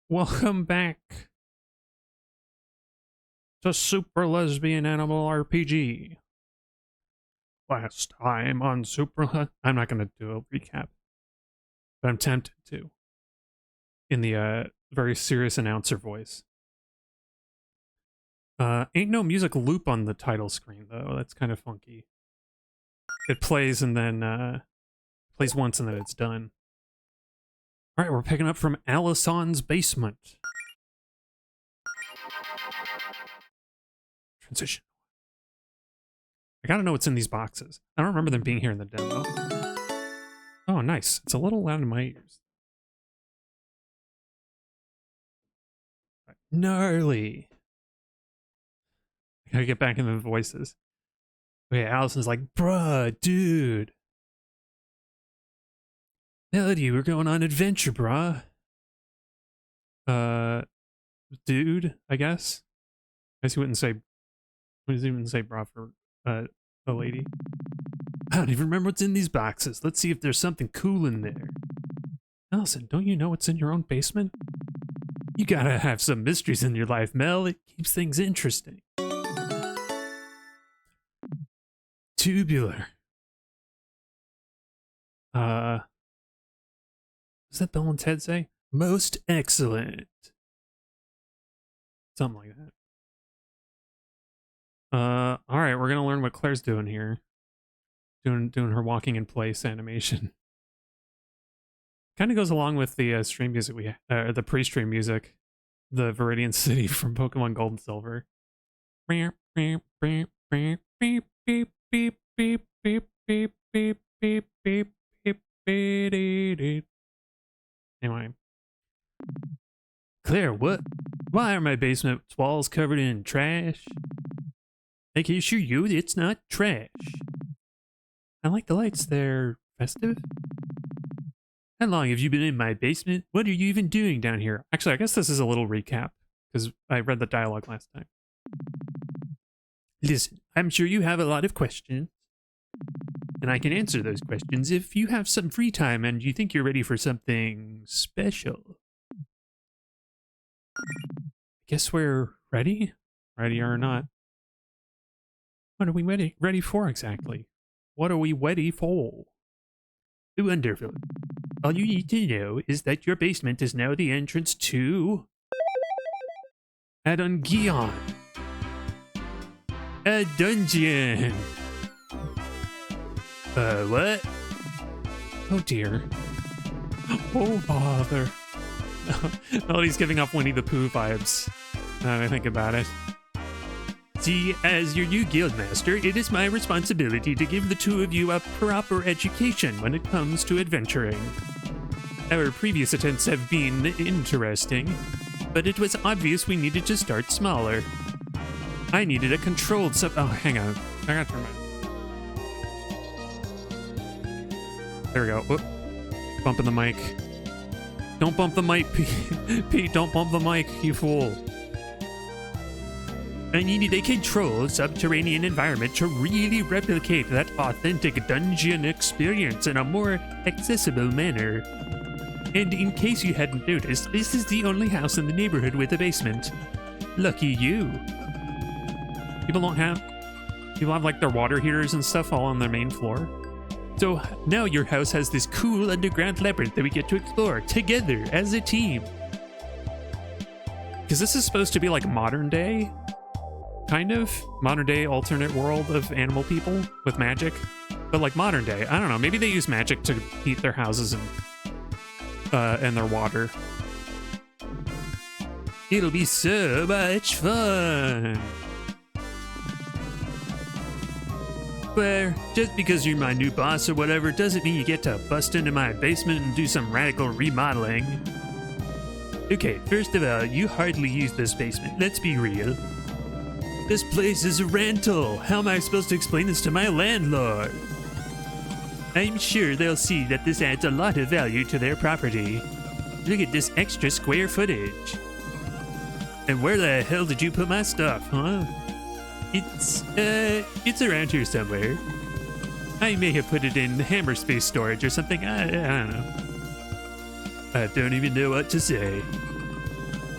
Welcome back to Super Lesbian Animal RPG. Last time on I'm not going to do a recap, but I'm tempted to. In the very serious announcer voice. Ain't no music loop on the title screen, though. That's kind of funky. It plays and then, plays once and then it's done. Alright, we're picking up from Alison's basement. Transition. I gotta know what's in these boxes. I don't remember them being here in the demo. Oh, nice. It's a little loud in my ears. Gnarly. I gotta get back into the voices. Okay, Allison's like, bruh, dude. Melody, we're going on adventure, bruh. Dude, I guess. I guess he wouldn't say bruh for a lady. I don't even remember what's in these boxes. Let's see if there's something cool in there. Allison, don't you know what's in your own basement? You gotta have some mysteries in your life, Mel. It keeps things interesting. Tubular. What does that Bill and Ted say? Most excellent. Something like that. Alright, we're gonna learn what Claire's doing here. Doing her walking in place animation. Kind of goes along with the stream music the pre-stream music. The Viridian City from Pokemon Gold and Silver. Anyway. Claire, what? Why are my basement walls covered in trash? I can assure you it's not trash. I like the lights, they're festive. How long have you been in my basement? What are you even doing down here? Actually, I guess this is a little recap, because I read the dialogue last time. Listen, I'm sure you have a lot of questions, and I can answer those questions if you have some free time and you think you're ready for something special. Guess we're ready? Ready or not. What are we ready for exactly? What are we ready for? Wonderful. All you need to know is that your basement is now the entrance to Adungion. A dungeon. What? Oh dear. Oh bother. Melody's giving off Winnie the Pooh vibes. Now I think about it. See, as your new guildmaster, it is my responsibility to give the two of you a proper education when it comes to adventuring. Our previous attempts have been interesting, but it was obvious we needed to start smaller. I needed a controlled oh, hang on. I gotta turn my... There we go. Whoop. Bumping the mic. Don't bump the mic, Pete. Pete, don't bump the mic, you fool. I needed a controlled subterranean environment to really replicate that authentic dungeon experience in a more accessible manner. And in case you hadn't noticed, this is the only house in the neighborhood with a basement. Lucky you. People have like their water heaters and stuff all on their main floor. So now your house has this cool underground labyrinth that we get to explore together as a team. Because this is supposed to be like modern day, kind of modern day alternate world of animal people with magic, but like modern day. I don't know. Maybe they use magic to heat their houses and their water. It'll be so much fun. But just because you're my new boss or whatever doesn't mean you get to bust into my basement and do some radical remodeling. Okay, first of all, you hardly use this basement. Let's be real. This place is a rental. How am I supposed to explain this to my landlord? I'm sure they'll see that this adds a lot of value to their property. Look at this extra square footage. And where the hell did you put my stuff, huh? It's around here somewhere. I may have put it in hammer space storage or something. I don't know. I don't even know what to say.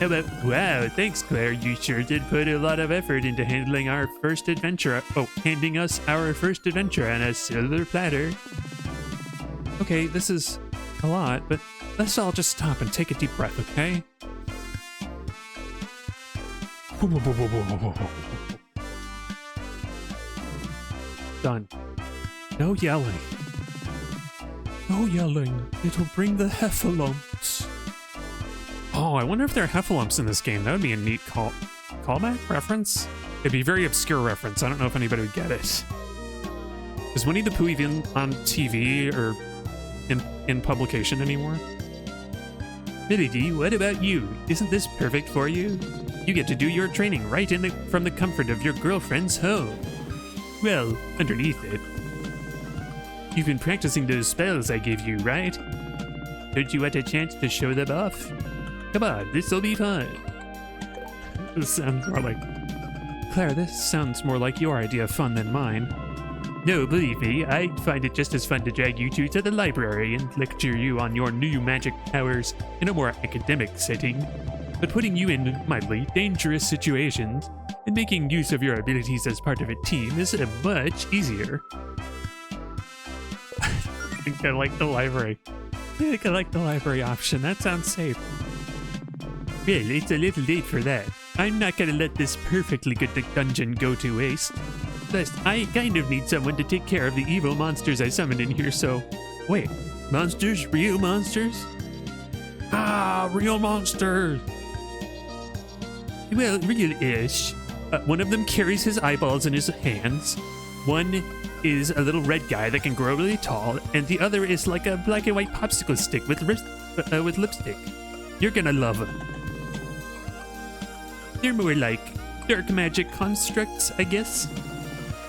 How about, wow, thanks Claire, you sure did put a lot of effort into handling our first adventure. Oh, handing us our first adventure on a silver platter. Okay, this is a lot, but let's all just stop and take a deep breath, okay? Done. No yelling. No yelling. It'll bring the heffalumps. Oh, I wonder if there are heffalumps in this game. That would be a neat callback reference. It'd be a very obscure reference. I don't know if anybody would get it. Is Winnie the Pooh even on TV or in publication anymore? Milady, what about you? Isn't this perfect for you? You get to do your training right from the comfort of your girlfriend's home. Well, underneath it. You've been practicing those spells I gave you, right? Don't you want a chance to show them off? Come on, this'll be fun. This sounds more like... Claire, this sounds more like your idea of fun than mine. No, believe me, I'd find it just as fun to drag you two to the library and lecture you on your new magic powers in a more academic setting. But putting you in mildly dangerous situations and making use of your abilities as part of a team is much easier. I think I like the library. I think I like the library option. That sounds safe. Well, it's a little late for that. I'm not gonna let this perfectly good dungeon go to waste. Plus, I kind of need someone to take care of the evil monsters I summoned in here, so... Wait, monsters? Real monsters? Ah, real monsters! Well, real-ish. One of them carries his eyeballs in his hands. One is a little red guy that can grow really tall, and the other is like a black and white popsicle stick with lipstick. You're gonna love them. They're more like dark magic constructs, I guess.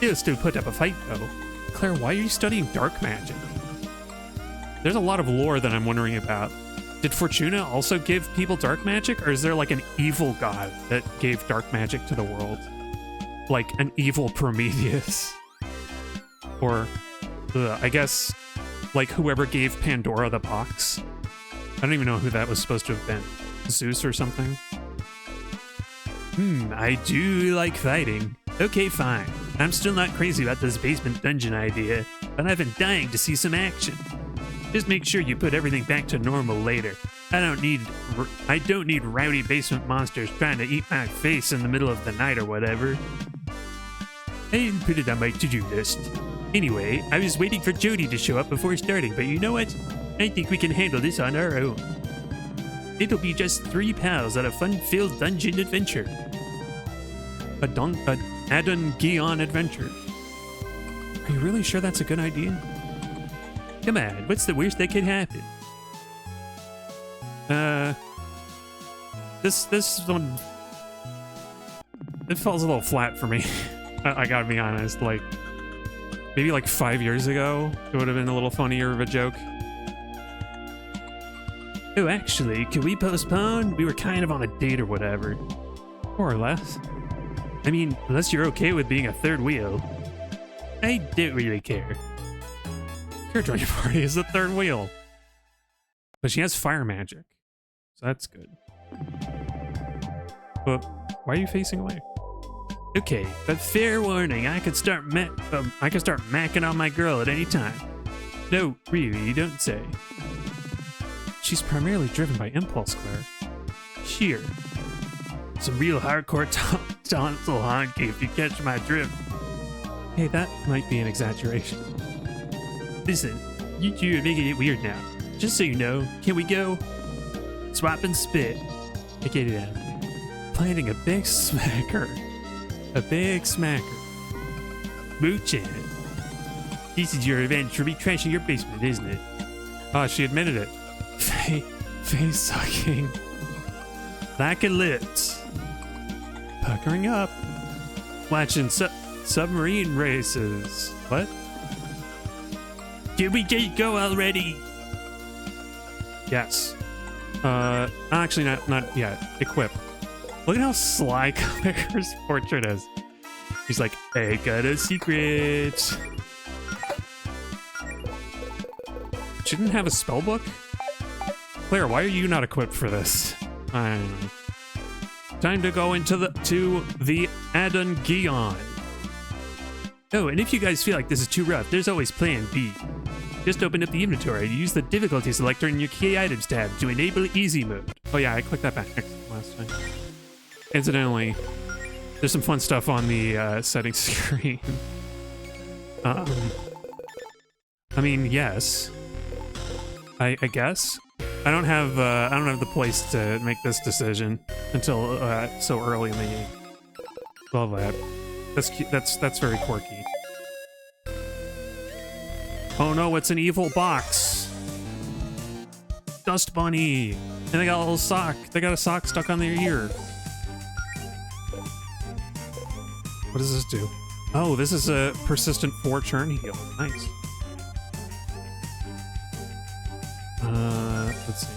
They'll still put up a fight, though. Claire, why are you studying dark magic? There's a lot of lore that I'm wondering about. Did Fortuna also give people dark magic, or is there like an evil god that gave dark magic to the world? Like an evil Prometheus? Or, I guess, like whoever gave Pandora the box? I don't even know who that was supposed to have been. Zeus or something? I do like fighting. Okay, fine. I'm still not crazy about this basement dungeon idea, but I've been dying to see some action. Just make sure you put everything back to normal later. I don't need rowdy basement monsters trying to eat my face in the middle of the night or whatever. I didn't put it on my to-do list. Anyway, I was waiting for Jody to show up before starting, but you know what? I think we can handle this on our own. It'll be just 3 pals on a fun-filled dungeon adventure. A Adon-Gion adventure. Are you really sure that's a good idea? Come on, what's the worst that could happen? This one... It falls a little flat for me. I gotta be honest, like... Maybe like 5 years ago, it would have been a little funnier of a joke. Oh, actually, can we postpone? We were kind of on a date or whatever. More or less. I mean, unless you're okay with being a third wheel. I don't really care. Your joining party is the third wheel. But she has fire magic. So that's good. But why are you facing away? Okay, but fair warning, I could start macking on my girl at any time. No, really, you don't say. She's primarily driven by impulse, Claire. Sheer. Some real hardcore tonsil honky if you catch my drift. Hey, that might be an exaggeration. Listen, you two are making it weird now. Just so you know, can we go? Swap and spit. I get it out. Planning a big smacker. A big smacker. Moochin. This is your revenge for me trashing your basement, isn't it? Oh, she admitted it. Face sucking. Lacking lips. Puckering up. Watching submarine races. What? Did we just go already? Yes. Actually not yet. Equip. Look at how sly Claire's portrait is. He's like, I got a secret. She didn't have a spell book? Claire, why are you not equipped for this? I don't know. Time to go into the Adon-Gion. Oh, and if you guys feel like this is too rough, there's always plan B. Just open up the inventory and use the difficulty selector in your key items tab to enable easy mode. Oh yeah, I clicked that back last time. Incidentally, there's some fun stuff on the settings screen. I mean, yes. I guess. I don't have the place to make this decision until so early in the game. Love that. That's cute. That's very quirky. Oh no, it's an evil box. Dust bunny. And they got a little sock. They got a sock stuck on their ear. What does this do? Oh, this is a persistent 4-turn heal. Nice. Let's see.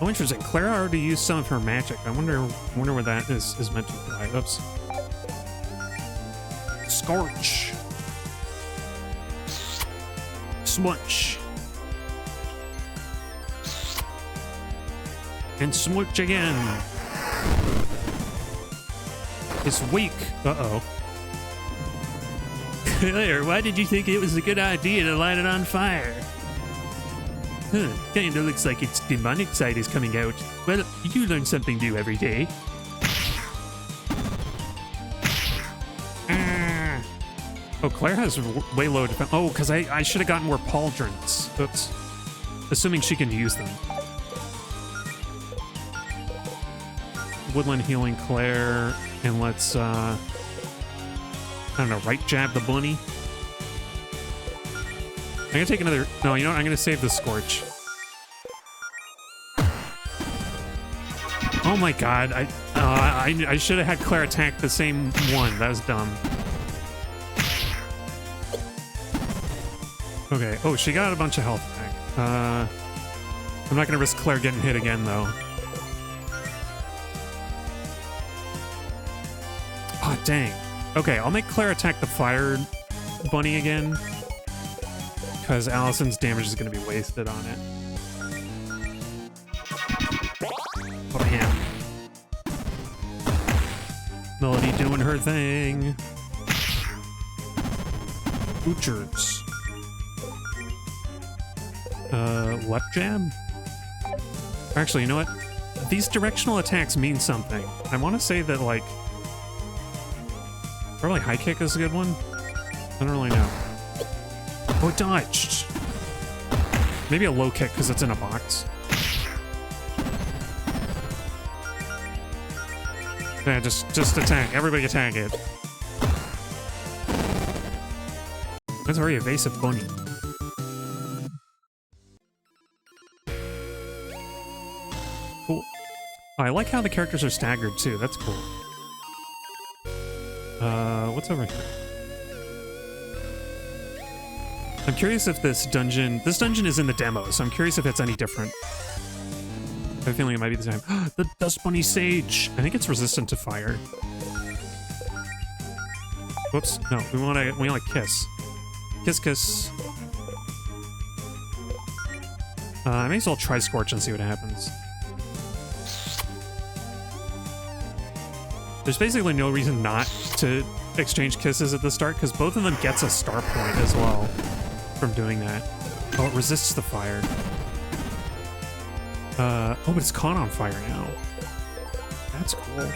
Oh, interesting. Clara already used some of her magic. I wonder where that is meant to apply. Oops. Scorch. Smudge. And smudge again. It's weak. Uh-oh. Claire, why did you think it was a good idea to light it on fire? Huh, kinda looks like its demonic side is coming out. Well, you learn something new every day. Ah. Oh, Claire has way low defense. Oh, because I should have gotten more pauldrons. Oops. Assuming she can use them. Woodland healing Claire, and let's, I don't know, right jab the bunny. I'm gonna take another. No, you know what? I'm gonna save the Scorch. Oh my god! I should have had Claire attack the same one. That was dumb. Okay. Oh, she got a bunch of health back. I'm not gonna risk Claire getting hit again though. Oh dang. Okay, I'll make Claire attack the fire bunny again. Because Allison's damage is going to be wasted on it. Bam. Melody doing her thing. Butchers. Left jab? Actually, you know what? These directional attacks mean something. I want to say that, like... Probably high kick is a good one? I don't really know. Oh, it dodged. Maybe a low kick because it's in a box. Yeah, just attack. Everybody attack it. That's a very evasive bunny. Cool. Oh, I like how the characters are staggered too. That's cool. What's over here? I'm curious if this dungeon is in the demo, so I'm curious if it's any different. I have a feeling it might be the same. The Dust Bunny Sage! I think it's resistant to fire. Whoops, no, we want to kiss. Kiss, kiss. I may as well try Scorch and see what happens. There's basically no reason not to exchange kisses at the start, because both of them gets a star point as well from doing that. Oh, it resists the fire. Oh, but it's caught on fire now. That's cool.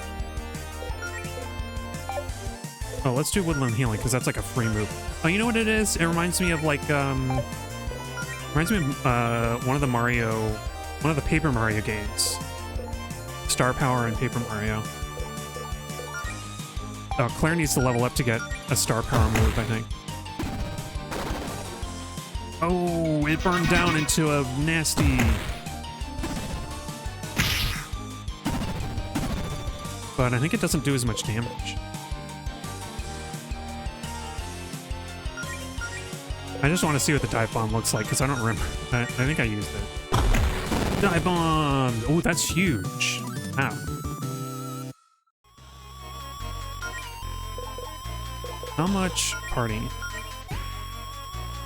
Oh, let's do Woodland Healing, because that's like a free move. Oh, you know what it is? It reminds me of like, reminds me of one of the Paper Mario games. Star Power and Paper Mario. Oh, Claire needs to level up to get a Star Power move, I think. Oh, it burned down into a nasty... But I think it doesn't do as much damage. I just want to see what the dive bomb looks like, because I don't remember. I think I used it. Dive bomb! Oh, that's huge. Ow. How much party?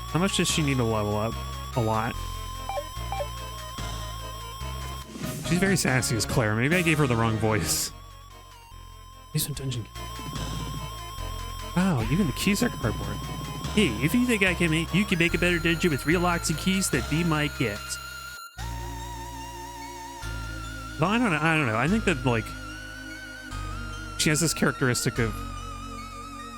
How much does she need to level up? A lot. She's very sassy as Claire. Maybe I gave her the wrong voice. Basement dungeon key. Wow, even the keys are cardboard. Hey, if you think you can make a better dungeon with real locks and keys, then be my guest. Well, I don't know. I think that, like, she has this characteristic of...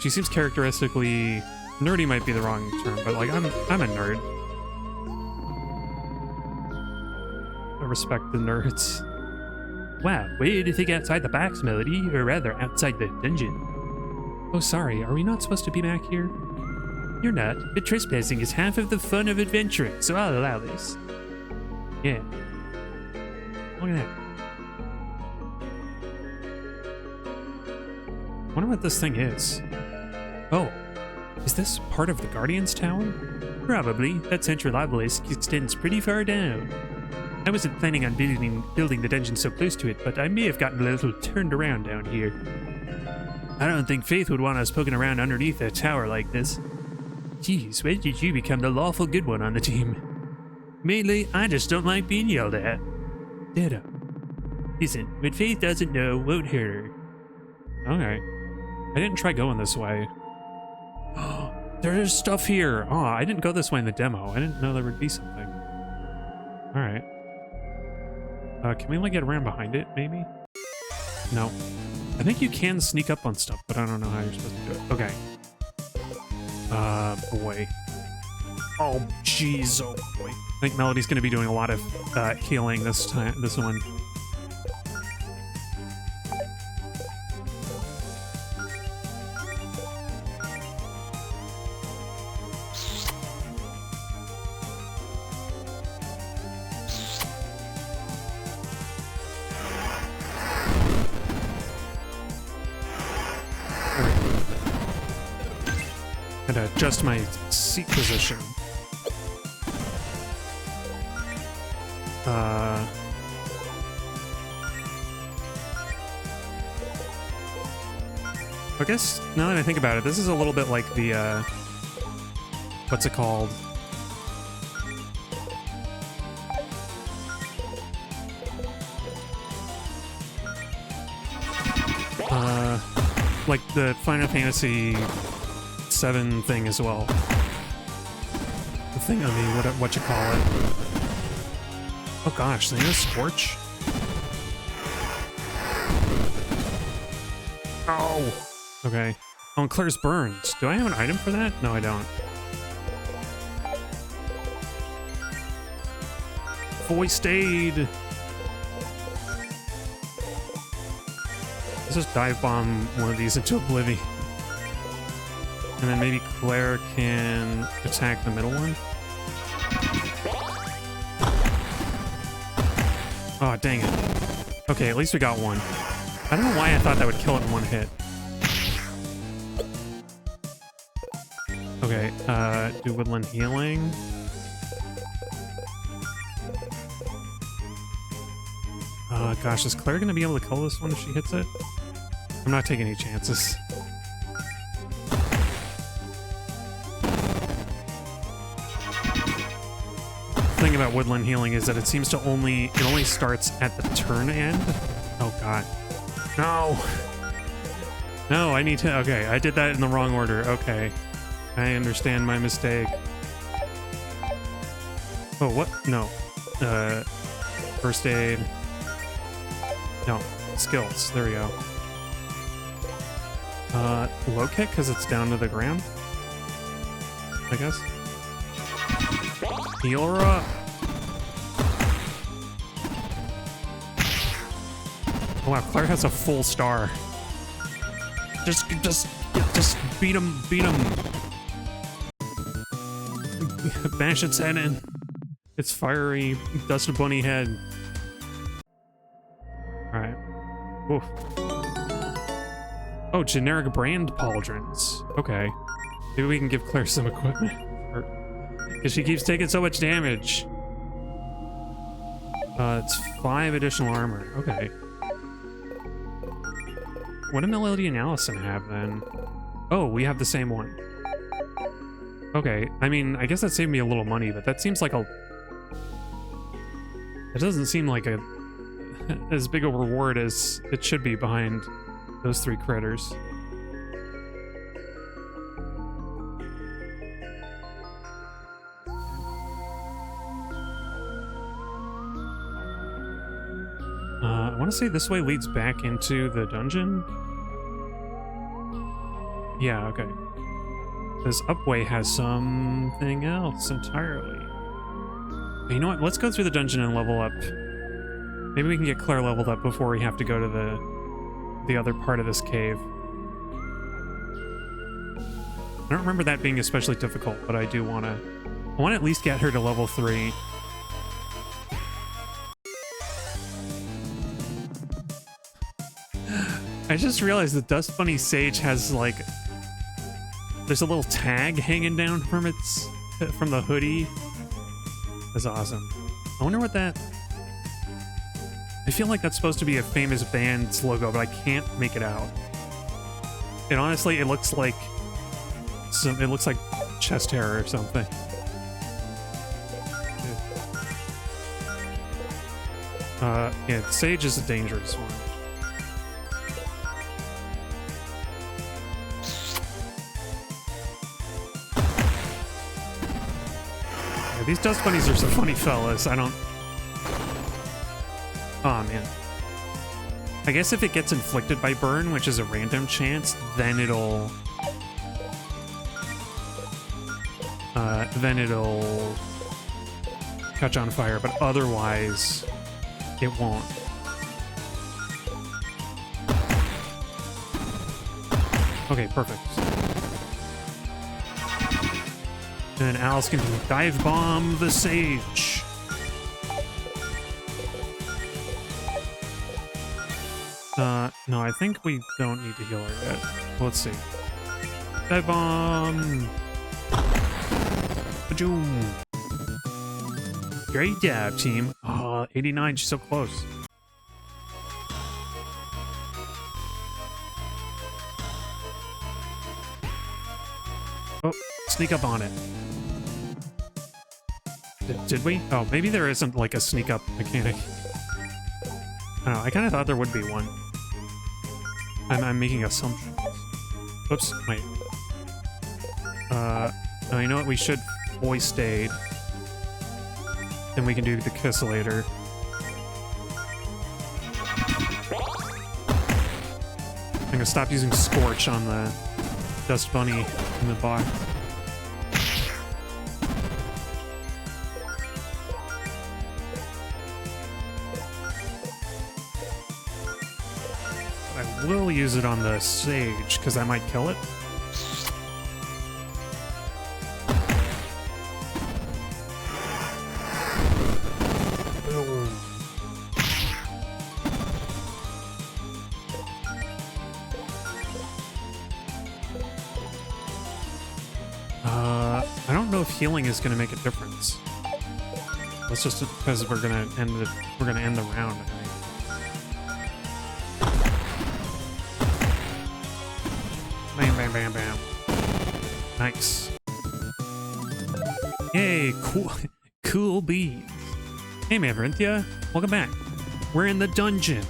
She seems characteristically... Nerdy might be the wrong term, but, like, I'm a nerd. I respect the nerds. Wow, where do you think outside the box, Melody? Or rather, outside the dungeon? Oh, sorry, are we not supposed to be back here? You're not, but trespassing is half of the fun of adventuring, so I'll allow this. Yeah. Look at that. I wonder what this thing is. Oh, is this part of the Guardian's Tower? Probably. That central obelisk extends pretty far down. I wasn't planning on building the dungeon so close to it, but I may have gotten a little turned around down here. I don't think Faith would want us poking around underneath a tower like this. Geez, when did you become the lawful good one on the team? Mainly, I just don't like being yelled at. Ditto. Listen, what Faith doesn't know won't hurt her. Okay. I didn't try going this way. Oh, there's stuff here. Oh, I didn't go this way in the demo. I didn't know there would be something. Alright. Can we like get around behind it, maybe? No. I think you can sneak up on stuff, but I don't know how you're supposed to do it. Okay. Boy. Oh, jeez. Oh, boy. I think Melody's going to be doing a lot of healing this time. This one. Adjust my seat position. I guess now that I think about it, this is a little bit like the what's it called? Like the Final Fantasy 7 thing as well. The thing on the what you call it? Oh gosh, they use Scorch. Oh. Okay. Oh, and Claire's burns. Do I have an item for that? No, I don't. Voiced aid. Let's just dive bomb one of these into oblivion. And then maybe Claire can attack the middle one. Oh, dang it. Okay, at least we got one. I don't know why I thought that would kill it in one hit. Okay, do woodland healing. Gosh, is Claire gonna be able to kill this one if she hits it? I'm not taking any chances. The thing about woodland healing is that it seems to only starts at the turn end. Oh god. No! No, I need to... Okay, I did that in the wrong order. Okay. I understand my mistake. Oh, what? No. First aid. No. Skills. There we go. Low kick, because it's down to the ground? I guess. Heal her up! Oh wow, Claire has a full star. Just beat him, Bash its head in. Its fiery dust bunny head. Alright. Oof. Oh, generic brand pauldrons. Okay. Maybe we can give Claire some equipment. Because she keeps taking so much damage. It's 5 additional armor. Okay. What do Melody and Allison have then? Oh, we have the same one. Okay, I mean, I guess that saved me a little money, but that seems like a... It doesn't seem like a as big a reward as it should be behind those 3 critters. I want to say this way leads back into the dungeon. Yeah, okay. This upway has something else entirely. You know what? Let's go through the dungeon and level up. Maybe we can get Claire leveled up before we have to go to the other part of this cave. I don't remember that being especially difficult, but I do want to... I want to at least get her to level 3. I just realized the Dust Bunny Sage has, like... There's a little tag hanging down from the hoodie. That's awesome. I wonder what that... I feel like that's supposed to be a famous band's logo, but I can't make it out. And honestly, it looks like chest hair or something. Yeah, Sage is a dangerous one. Yeah, these dust bunnies are some funny fellas. I don't... Oh man. I guess if it gets inflicted by burn, which is a random chance, then it'll catch on fire, but otherwise it won't. Okay, perfect. And then Alice can dive bomb the Sage. No, I think we don't need to heal her yet. Let's see. Dive bomb. Bajoom. Great job, team. Oh, 89, she's so close. Oh, sneak up on it. Did we? Oh, maybe there isn't like a sneak up mechanic. I don't know, I kind of thought there would be one. I'm making assumptions. Whoops, wait. Oh, you know what? We should hoist aid. Then we can do the kiss later. I'm gonna stop using Scorch on the Dust Bunny in the box. I will use it on the Sage, because I might kill it. I don't know if healing is going to make a difference. That's just because we're going to end the round, I think. Bam, bam, bam, bam. Nice. Yay, cool bees. Hey, Manrinthia, welcome back. We're in the dungeon.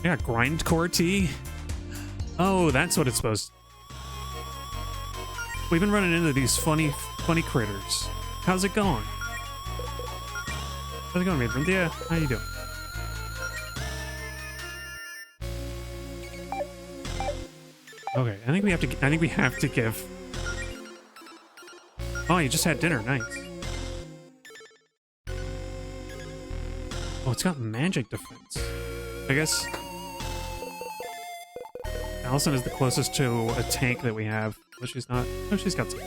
Yeah, grindcore tea. Oh, that's what it's supposed to. We've been running into these funny critters. How's it going? How's it going, Manrinthia? How you doing? Okay, I think we have to give. Oh, you just had dinner. Nice. Oh, it's got magic defense. I guess Allison is the closest to a tank that we have. But she's not. Oh, she's got some.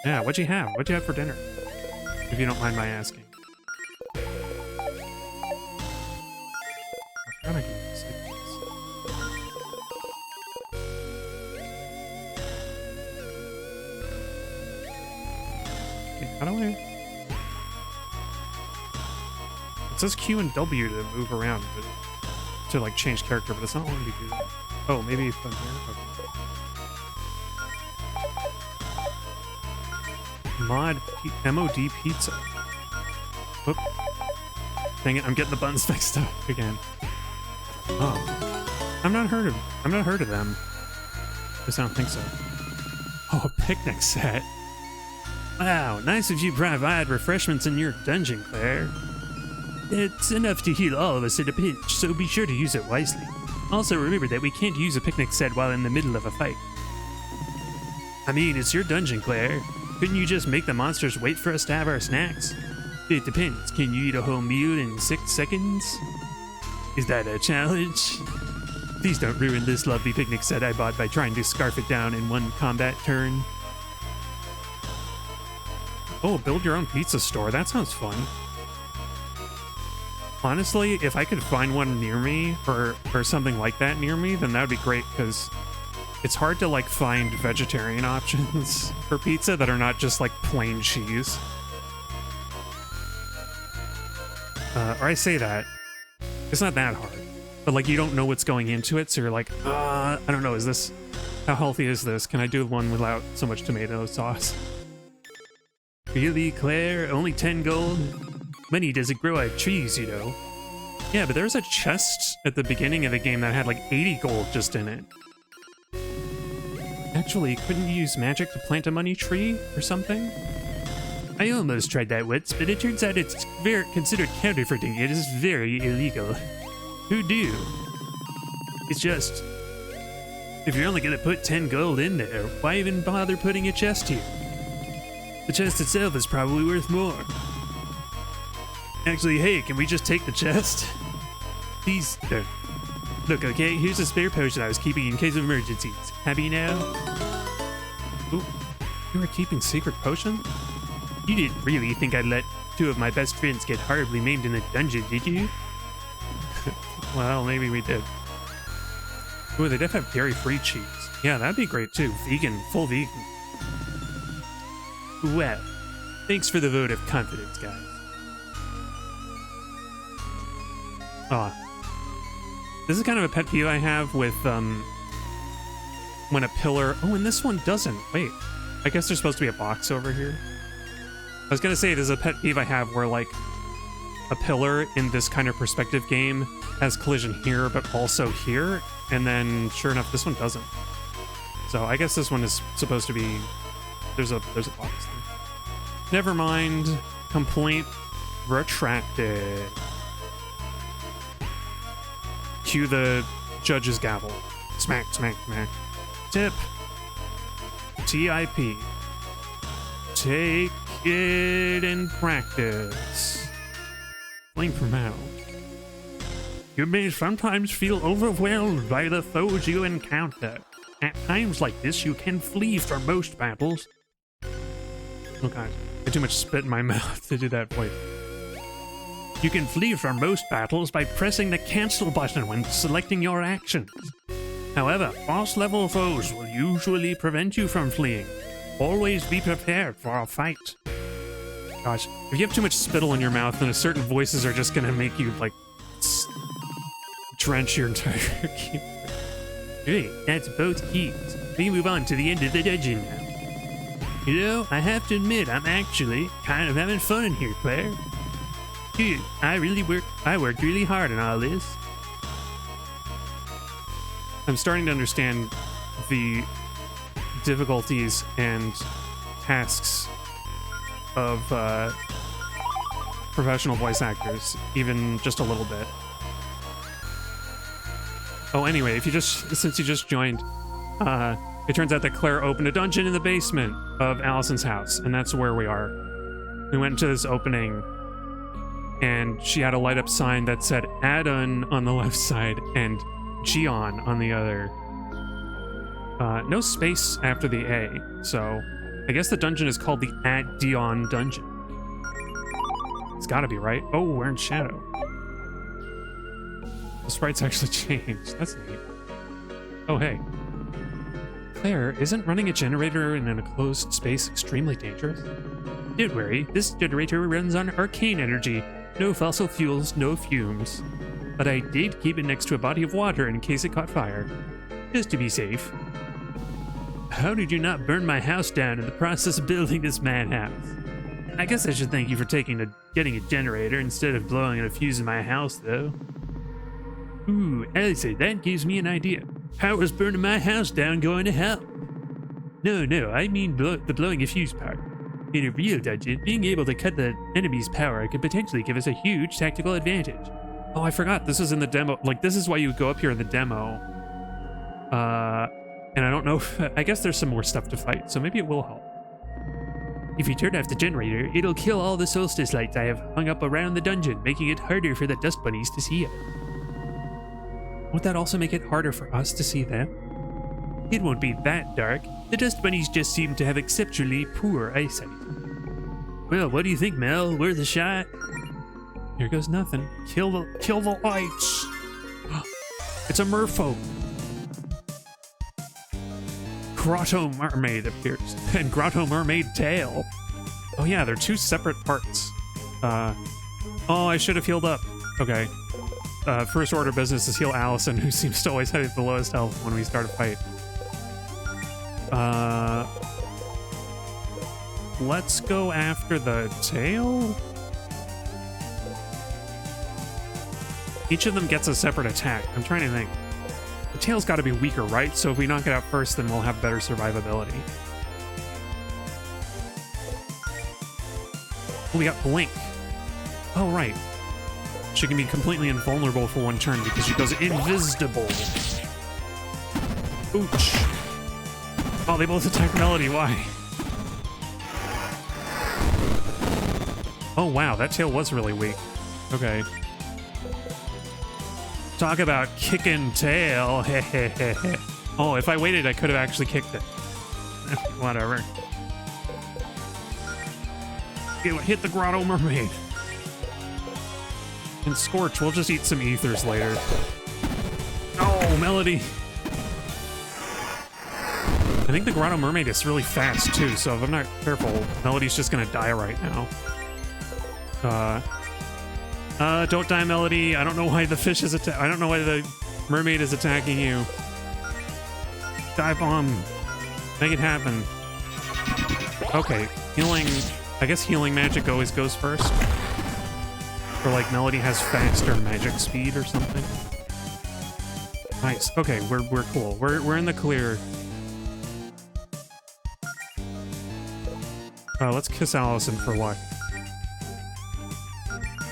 Yeah, what'd you have? What'd you have for dinner? If you don't mind my asking. I forgot I can skip this. Okay, how do I... It says Q and W to move around, but to like change character, but it's not letting me do that. Oh, maybe if I'm here. Okay. MOD pizza. Whoop. Dang it, I'm getting the buttons mixed up again. Oh. I've not heard of them. At least I don't think so. Oh, a picnic set. Wow, nice of you to provide refreshments in your dungeon, Claire. It's enough to heal all of us at a pinch, so be sure to use it wisely. Also remember that we can't use a picnic set while in the middle of a fight. I mean, it's your dungeon, Claire. Couldn't you just make the monsters wait for us to have our snacks? It depends. Can you eat a whole meal in 6 seconds? Is that a challenge? Please don't ruin this lovely picnic set I bought by trying to scarf it down in one combat turn. Oh, build your own pizza store. That sounds fun. Honestly, if I could find one near me or something like that near me, then that would be great, because it's hard to like find vegetarian options for pizza that are not just like plain cheese. Or I say that. It's not that hard. But like you don't know what's going into it, so you're like, I don't know, how healthy is this? Can I do one without so much tomato sauce? Really, Claire? Only 10 gold? Money doesn't grow on trees, you know. Yeah, but there's a chest at the beginning of the game that had like 80 gold just in it. Actually, couldn't you use magic to plant a money tree or something? I almost tried that once, but it turns out it's considered counterfeiting. It is very illegal. Who do? It's just, if you're only gonna put 10 gold in there, why even bother putting a chest here? The chest itself is probably worth more. Actually, hey, can we just take the chest? Please, look, okay, here's a spare potion I was keeping in case of emergencies. Happy now? Ooh, you were keeping secret potion? You didn't really think I'd let 2 of my best friends get horribly maimed in a dungeon, did you? Well, maybe we did. Ooh, they def have dairy-free cheese. Yeah, that'd be great too. Vegan, full vegan. Well, thanks for the vote of confidence, guys. This is kind of a pet peeve I have with, when a pillar... Oh, and this one doesn't. Wait, I guess there's supposed to be a box over here. I was gonna say, there's a pet peeve I have where, like, a pillar in this kind of perspective game has collision here, but also here, and then, sure enough, this one doesn't. So I guess this one is supposed to be... There's a box there. Never mind. Complaint retracted. Cue the judge's gavel. Smack, smack, smack. Tip. TIP. Take it in practice. Flame from hell. You may sometimes feel overwhelmed by the foes you encounter. At times like this, you can flee from most battles. Okay, I had too much spit in my mouth to do that voice. You can flee from most battles by pressing the cancel button when selecting your actions. However, boss level foes will usually prevent you from fleeing. Always be prepared for a fight. Gosh, if you have too much spittle in your mouth, then certain voices are just gonna make you, like, drench your entire keyboard. Great, that's both keys. We move on to the end of the dungeon now. You know, I have to admit, I'm actually kind of having fun in here, Claire. Dude, I worked really hard on all this. I'm starting to understand the difficulties and tasks of professional voice actors, even just a little bit. Oh, anyway, since you just joined, it turns out that Claire opened a dungeon in the basement of Allison's house, and that's where we are. We went into this opening, and she had a light-up sign that said Addon on the left side and Gion on the other. No space after the A, so I guess the dungeon is called the Dion dungeon. It's gotta be, right? Oh, we're in shadow. The sprites actually changed. That's neat. Oh, hey. Claire, isn't running a generator in an enclosed space extremely dangerous? Don't worry, this generator runs on arcane energy. No fossil fuels, no fumes. But I did keep it next to a body of water in case it caught fire. Just to be safe. How did you not burn my house down in the process of building this madhouse? I guess I should thank you for getting a generator instead of blowing a fuse in my house, though. Ooh, Elsie, that gives me an idea. Power's burning my house down going to hell. No, I mean the blowing a fuse part. In a real dungeon, being able to cut the enemy's power could potentially give us a huge tactical advantage. Oh, I forgot. This is in the demo. Like, this is why you go up here in the demo. And I don't know if... I guess there's some more stuff to fight, so maybe it will help. If you turn off the generator, it'll kill all the solstice lights I have hung up around the dungeon, making it harder for the dust bunnies to see us. Would that also make it harder for us to see them? It won't be that dark. The dust bunnies just seem to have exceptionally poor eyesight. Well, what do you think, Mel? Worth a shot? Here goes nothing. Kill the lights. It's a merfolk. Grotto mermaid appears. And grotto mermaid tail. Oh yeah, they're two separate parts. Oh, I should have healed up. Okay. First order business is heal Allison, who seems to always have the lowest health when we start a fight. Let's go after the tail. Each of them gets a separate attack. I'm trying to think. The tail's got to be weaker, right? So if we knock it out first, then we'll have better survivability. Oh, we got Blink. Oh, right. She can be completely invulnerable for one turn because she goes invisible. Ouch. Oh, they both attack Melody. Why? Oh, wow. That tail was really weak. Okay. Talk about kicking tail. Oh, if I waited, I could have actually kicked it. Whatever. Hit the Grotto Mermaid. And Scorch, we'll just eat some ethers later. Oh, Melody. I think the Grotto Mermaid is really fast, too, so if I'm not careful, Melody's just gonna die right now. Don't die, Melody. I don't know why the fish is I don't know why the mermaid is attacking you. Dive bomb. Make it happen. Okay, healing... I guess healing magic always goes first. Or like Melody has faster magic speed or something. Nice. Okay, we're cool. We're in the clear. Let's kiss Allison for luck.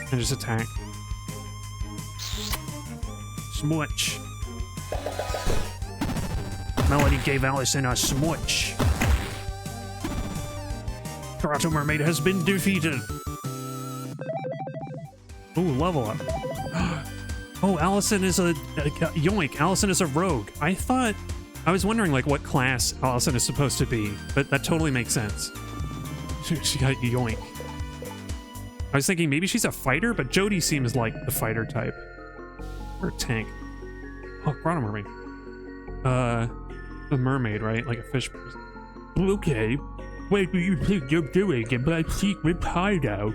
And just attack. Smooch. Melody gave Allison a smooch. Grotto Mermaid has been defeated. Ooh, level up. Oh, Allison is a yoink. Allison is a rogue. I was wondering like what class Allison is supposed to be, but that totally makes sense. She got yoink. I was thinking maybe she's a fighter, but Jody seems like the fighter type. Or a tank. Oh, Grotto Mermaid. A mermaid, right? Like a fish person. Okay. What do you think you're doing in my secret hideout?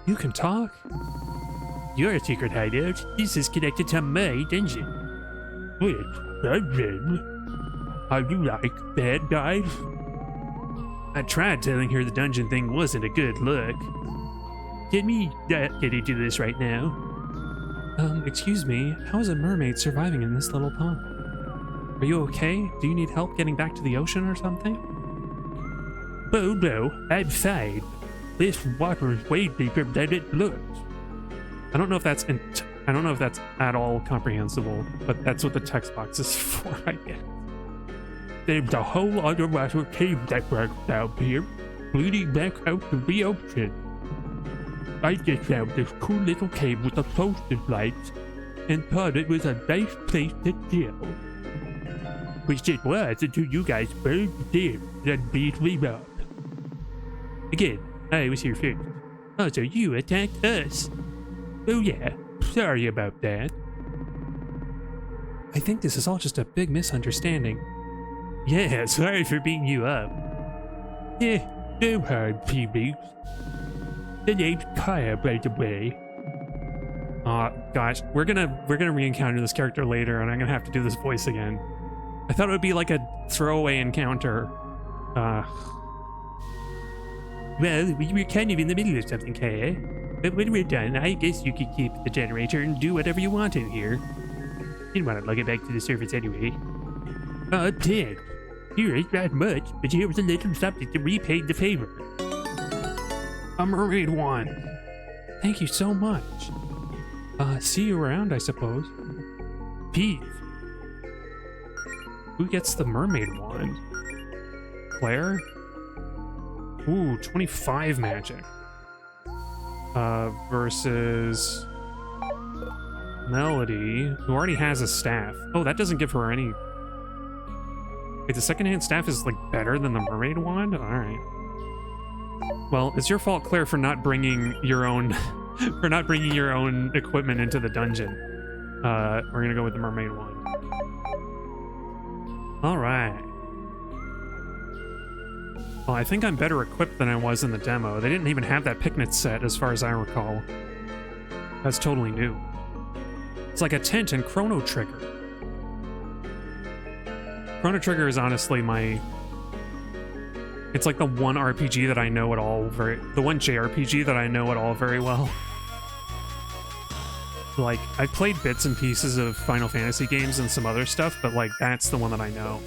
You can talk? Your secret hideout? This is connected to my dungeon. Wait, dungeon? Are you like bad guys? I tried telling her the dungeon thing wasn't a good look. Can we not get into this right now? Excuse me, how is a mermaid surviving in this little pond? Are you okay? Do you need help getting back to the ocean or something? Oh no, I'm fine. This water is way deeper than it looks. I don't know if that's at all comprehensible, but that's what the text box is for, I guess. There's a whole underwater cave network down here, leading back out to the ocean. I just found this cool little cave with the solstice lights and thought it was a nice place to chill. Which it was until you guys burned dim and beat me up. Again, I was here first. Oh, so you attacked us. Oh yeah, sorry about that. I think this is all just a big misunderstanding. Yeah, sorry for beating you up. Yeah, no harm, PBs. The name's Kaya, by the way. Gosh, we're gonna re-encounter this character later, and I'm gonna have to do this voice again. I thought it would be like a throwaway encounter. Well, we were kind of in the middle of something, Kaya. But when we're done, I guess you could keep the generator and do whatever you want in here. Didn't want to lug it back to the surface anyway. 10. Here ain't that much, but here was a little something to repay the favor. A mermaid wand. Thank you so much. See you around, I suppose. Peeve. Who gets the mermaid wand? Claire? Ooh, 25 magic. Versus Melody, who already has a staff. Oh, that doesn't give her any... Wait, the secondhand staff is, like, better than the mermaid wand? Alright. Well, it's your fault, Claire, for not bringing your own... for not bringing your own equipment into the dungeon. We're gonna go with the mermaid wand. Alright. Well, I think I'm better equipped than I was in the demo. They didn't even have that picnic set, as far as I recall. That's totally new. It's like a tent and Chrono Trigger. Chrono Trigger is honestly my... It's like the one RPG that I know at all very... The one JRPG that I know at all very well. Like, I've played bits and pieces of Final Fantasy games and some other stuff, but, like, that's the one that I know.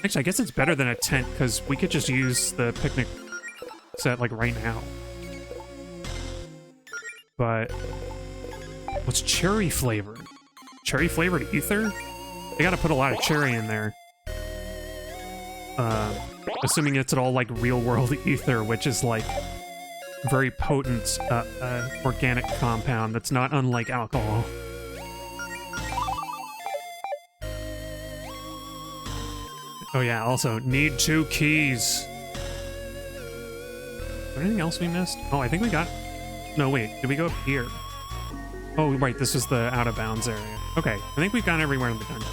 Actually, I guess it's better than a tent, because we could just use the picnic set, like, right now. But... What's cherry flavored? Cherry flavored ether? They gotta put a lot of cherry in there. Assuming it's at all, like, real-world ether, which is, like, very potent, organic compound that's not unlike alcohol. Oh yeah, also, need 2 keys. Is there anything else we missed? Oh, I think we got... No, wait, did we go up here? Oh, right, this is the out-of-bounds area. Okay, I think we've gone everywhere in the dungeon.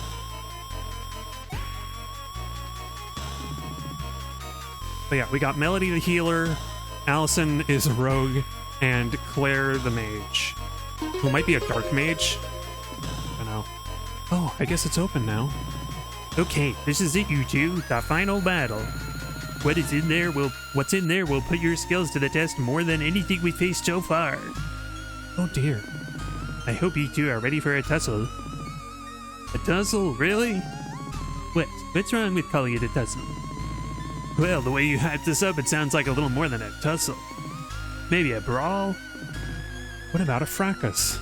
But yeah, we got Melody the healer, Allison is a rogue, and Claire the mage. Who might be a dark mage? I don't know. Oh, I guess it's open now. Okay, this is it, you two. The final battle. What's in there will put your skills to the test more than anything we faced so far. Oh dear. I hope you two are ready for a tussle. A tussle? Really? What's wrong with calling it a tussle? Well, the way you hyped this up, it sounds like a little more than a tussle. Maybe a brawl? What about a fracas?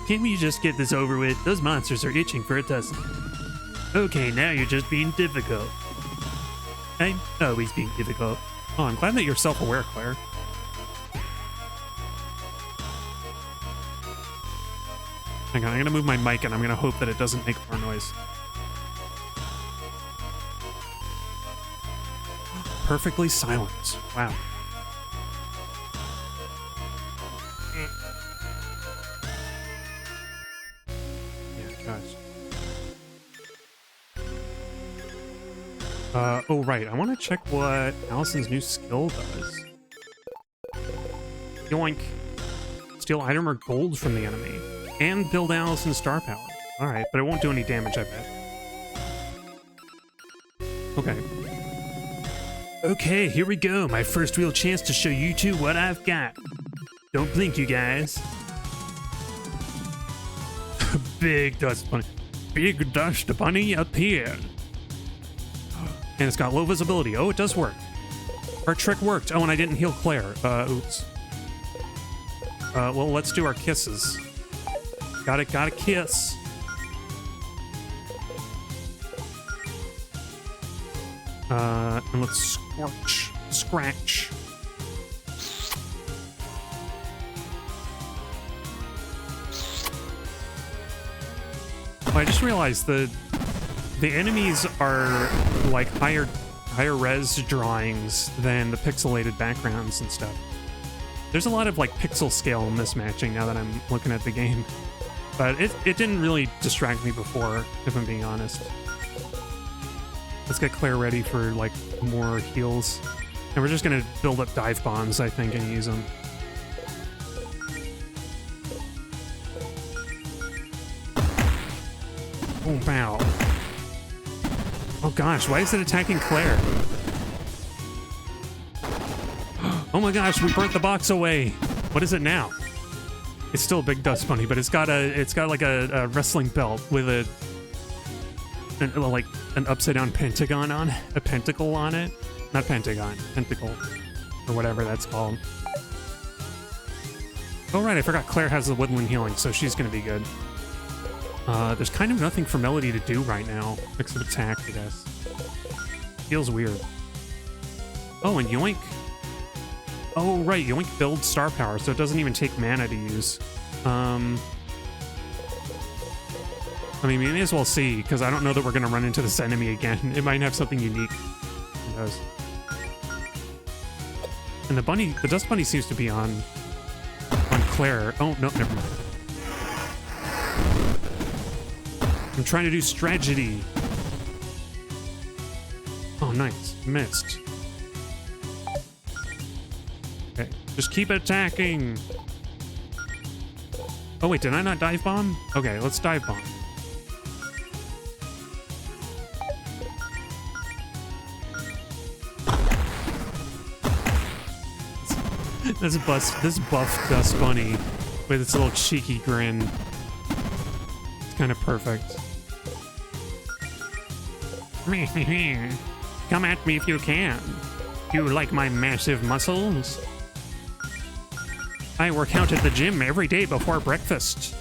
Can't we just get this over with? Those monsters are itching for a tussle. Okay, now you're just being difficult. I'm always being difficult. Oh, I'm glad that you're self-aware, Claire. Hang on, I'm gonna move my mic and I'm gonna hope that it doesn't make more noise. Perfectly silent. Wow. Yeah, gosh. Oh right, I want to check what Allison's new skill does. Yoink. Steal item or gold from the enemy. And build Allison's star power. Alright, but it won't do any damage, I bet. Okay. Okay, here we go. My first real chance to show you two what I've got. Don't blink, you guys. Big dust bunny. Big dust bunny appeared. And it's got low visibility. Oh, it does work. Our trick worked. Oh, and I didn't heal Claire. Oops. Well, let's do our kisses. Gotta kiss. And let's scratch. Oh, I just realized the enemies are like higher res drawings than the pixelated backgrounds and stuff. There's a lot of like pixel scale mismatching now that I'm looking at the game. But it didn't really distract me before, if I'm being honest. Let's get Claire ready for like more heals. And we're just gonna build up dive bombs, I think, and use them. Oh, wow. Oh gosh, why is it attacking Claire? Oh my gosh, we burnt the box away. What is it now? It's still a big dust bunny, but it's got like a wrestling belt with like an upside down pentagon on a pentacle on it. Not pentagon, pentacle, or whatever that's called. Oh right, I forgot Claire has the woodland healing, so she's gonna be good. There's kind of nothing for Melody to do right now, except attack, I guess. Feels weird. Oh, and Yoink. Oh, right, Yoink builds star power, so it doesn't even take mana to use. I mean, we may as well see, because I don't know that we're going to run into this enemy again. It might have something unique. It does. And the dust bunny seems to be on Claire. Oh, no, never mind. I'm trying to do strategy. Oh, nice. Missed. Okay, just keep attacking. Oh, wait, did I not dive bomb? Okay, let's dive bomb. This buff dust bunny with its little cheeky grin. It's kind of perfect. Come at me if you can. You like my massive muscles? I work out at the gym every day before breakfast.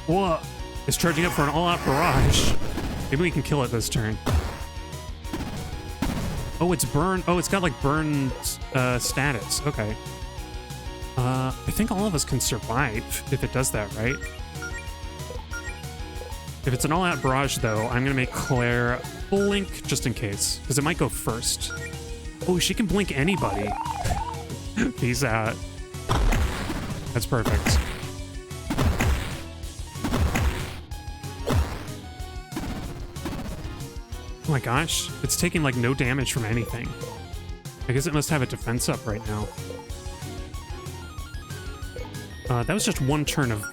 Whoa! It's charging up for an all-out barrage. Maybe we can kill it this turn. Oh, it's burned. Oh, it's got like burned status. Okay. I think all of us can survive if it does that, right? If it's an all-out barrage, though, I'm gonna make Claire blink just in case, because it might go first. Oh, she can blink anybody. Peace out. That's perfect. Oh my gosh, it's taking like no damage from anything. I guess it must have a defense up right now. That was just one turn of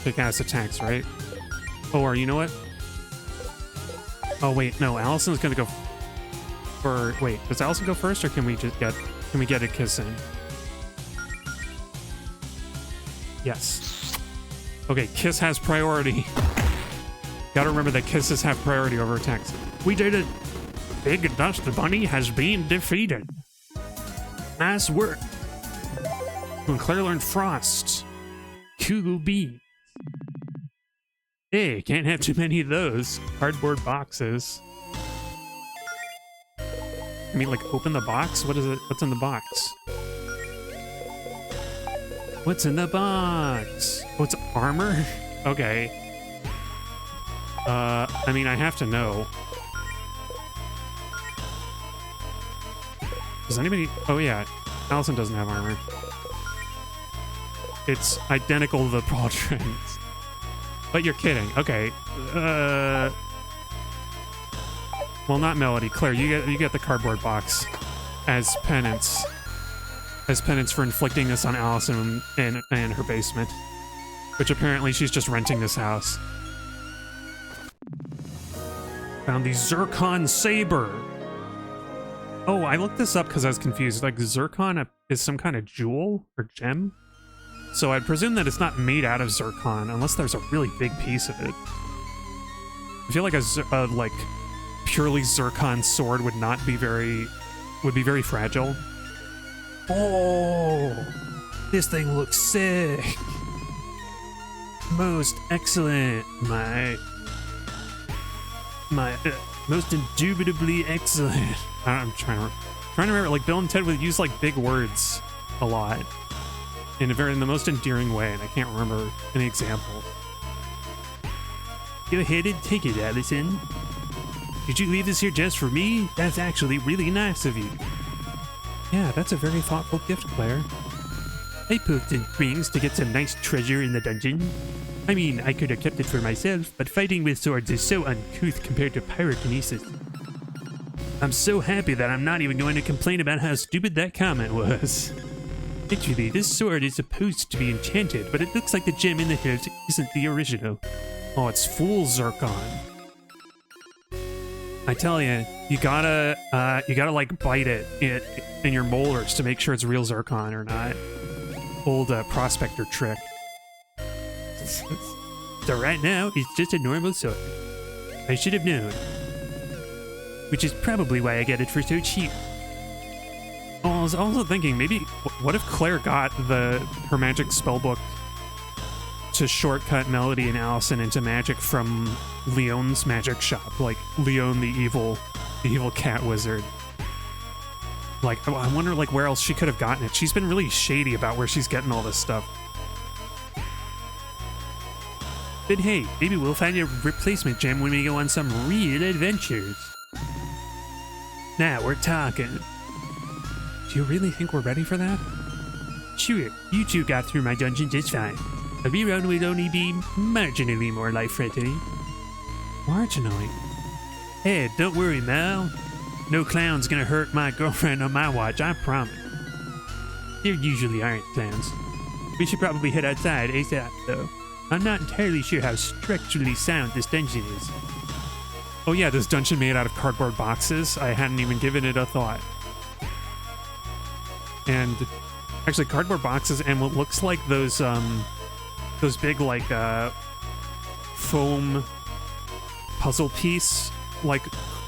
kick-ass attacks, right? Oh, or you know what? Oh wait, no, Allison's gonna go for... Wait, does Allison go first, or can we get a kiss in? Yes. Okay, kiss has priority. Gotta remember that kisses have priority over attacks. We did it! Big Dust Bunny has been defeated. Nice work. When Claire learned Frost. QB. Hey, can't have too many of those. Cardboard boxes. I mean, like, open the box? What is it? What's in the box? What's in the box? Oh, it's armor? Okay. I mean, I have to know. Does anybody... Oh, yeah. Allison doesn't have armor. It's identical to the pauldrons. But you're kidding. Okay. Well, not Melody. Claire, you get the cardboard box as penance. As penance for inflicting this on Allison in her basement. Which apparently she's just renting this house. Found the Zircon Saber. Oh, I looked this up because I was confused. Like, Zircon is some kind of jewel or gem? So I'd presume that it's not made out of Zircon unless there's a really big piece of it. I feel like a like purely Zircon sword would be very fragile. Oh, this thing looks sick. Most excellent, my most indubitably excellent. I'm trying to remember. Like Bill and Ted would use like big words a lot in the most endearing way, and I can't remember any example. Go ahead and take it, Allison. Did you leave this here just for me? That's actually really nice of you. Yeah, that's a very thoughtful gift, Claire. I poked in rings to get some nice treasure in the dungeon. I mean, I could have kept it for myself, but fighting with swords is so uncouth compared to pyrokinesis. I'm so happy that I'm not even going to complain about how stupid that comment was. Actually, this sword is supposed to be enchanted, but it looks like the gem in the hilt isn't the original. Oh, it's full Zircon. I tell you, you gotta like bite it. in your molars to make sure it's real zircon or not. Old prospector trick. So right now, it's just a normal sword. I should have known. Which is probably why I got it for so cheap. Oh, I was also thinking, maybe, what if Claire got her magic spellbook to shortcut Melody and Allison into magic from Leon's magic shop? Like, Leon the evil cat wizard. Like, I wonder, like, where else she could have gotten it. She's been really shady about where she's getting all this stuff. But hey, maybe we'll find a replacement gem when we go on some real adventures. Now we're talking. Do you really think we're ready for that? Sure, you two got through my dungeon just fine. A rerun would only be marginally more life-threatening. Marginally? Hey, don't worry, Mel. No clown's gonna hurt my girlfriend on my watch, I promise. There usually aren't clowns. We should probably head outside ASAP, though. I'm not entirely sure how structurally sound this dungeon is. Oh yeah, this dungeon made out of cardboard boxes? I hadn't even given it a thought. And actually cardboard boxes and what looks like those big like foam puzzle piece like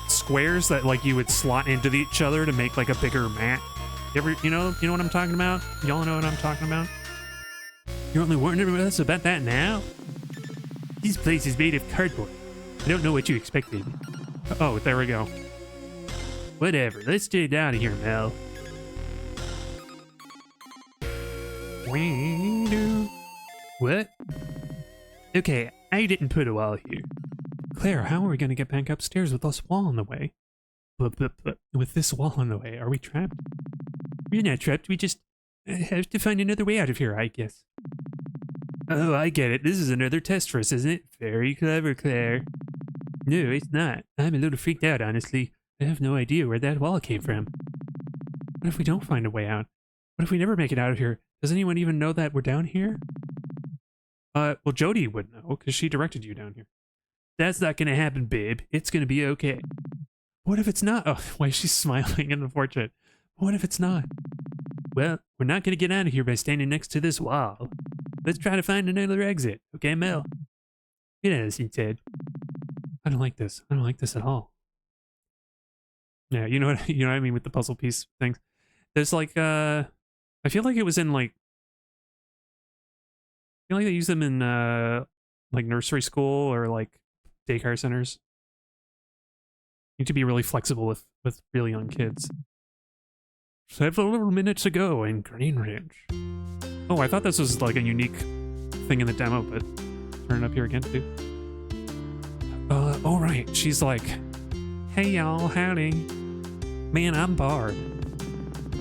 squares that like you would slot into each other to make like a bigger mat. You know what I'm talking about? Y'all know what I'm talking about? You're only warning us about that now? This place is made of cardboard. I don't know what you expected. Oh, there we go. Whatever, let's get out of here, Mel. What? Okay, I didn't put a wall here. Claire, how are we going to get back upstairs with this wall in the way? With this wall in the way, are we trapped? We're not trapped, we just have to find another way out of here, I guess. Oh, I get it. This is another test for us, isn't it? Very clever, Claire. No, it's not. I'm a little freaked out, honestly. I have no idea where that wall came from. What if we don't find a way out? What if we never make it out of here? Does anyone even know that we're down here? Well, Jody would know, because she directed you down here. That's not gonna happen, babe. It's gonna be okay. What if it's not? Oh, why she's smiling in the portrait. What if it's not? Well, we're not gonna get out of here by standing next to this wall. Let's try to find another exit, okay, Mel? Yes, he said. I don't like this. I don't like this at all. Yeah, you know what I mean with the puzzle piece things. There's like I feel like it was in like I feel like they use them in like nursery school or like daycare centers. You need to be really flexible with really young kids. Several minutes ago in Green Ridge. Oh, I thought this was like a unique thing in the demo, but turn it up here again too. Oh right, she's like, hey y'all, howdy. Man, I'm bored.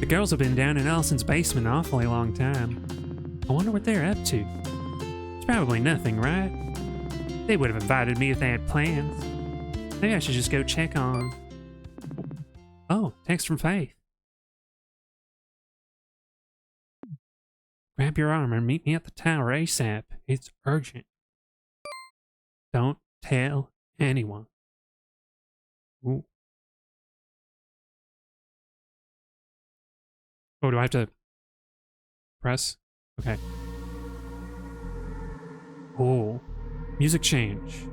The girls have been down in Allison's basement an awfully long time. I wonder what they're up to. It's probably nothing, right? They would have invited me if they had plans. Maybe I should just go check on... Oh, text from Faith. Grab your armor and meet me at the tower ASAP. It's urgent. Don't tell anyone. Ooh. Oh, do I have to press? Okay. Oh, music change.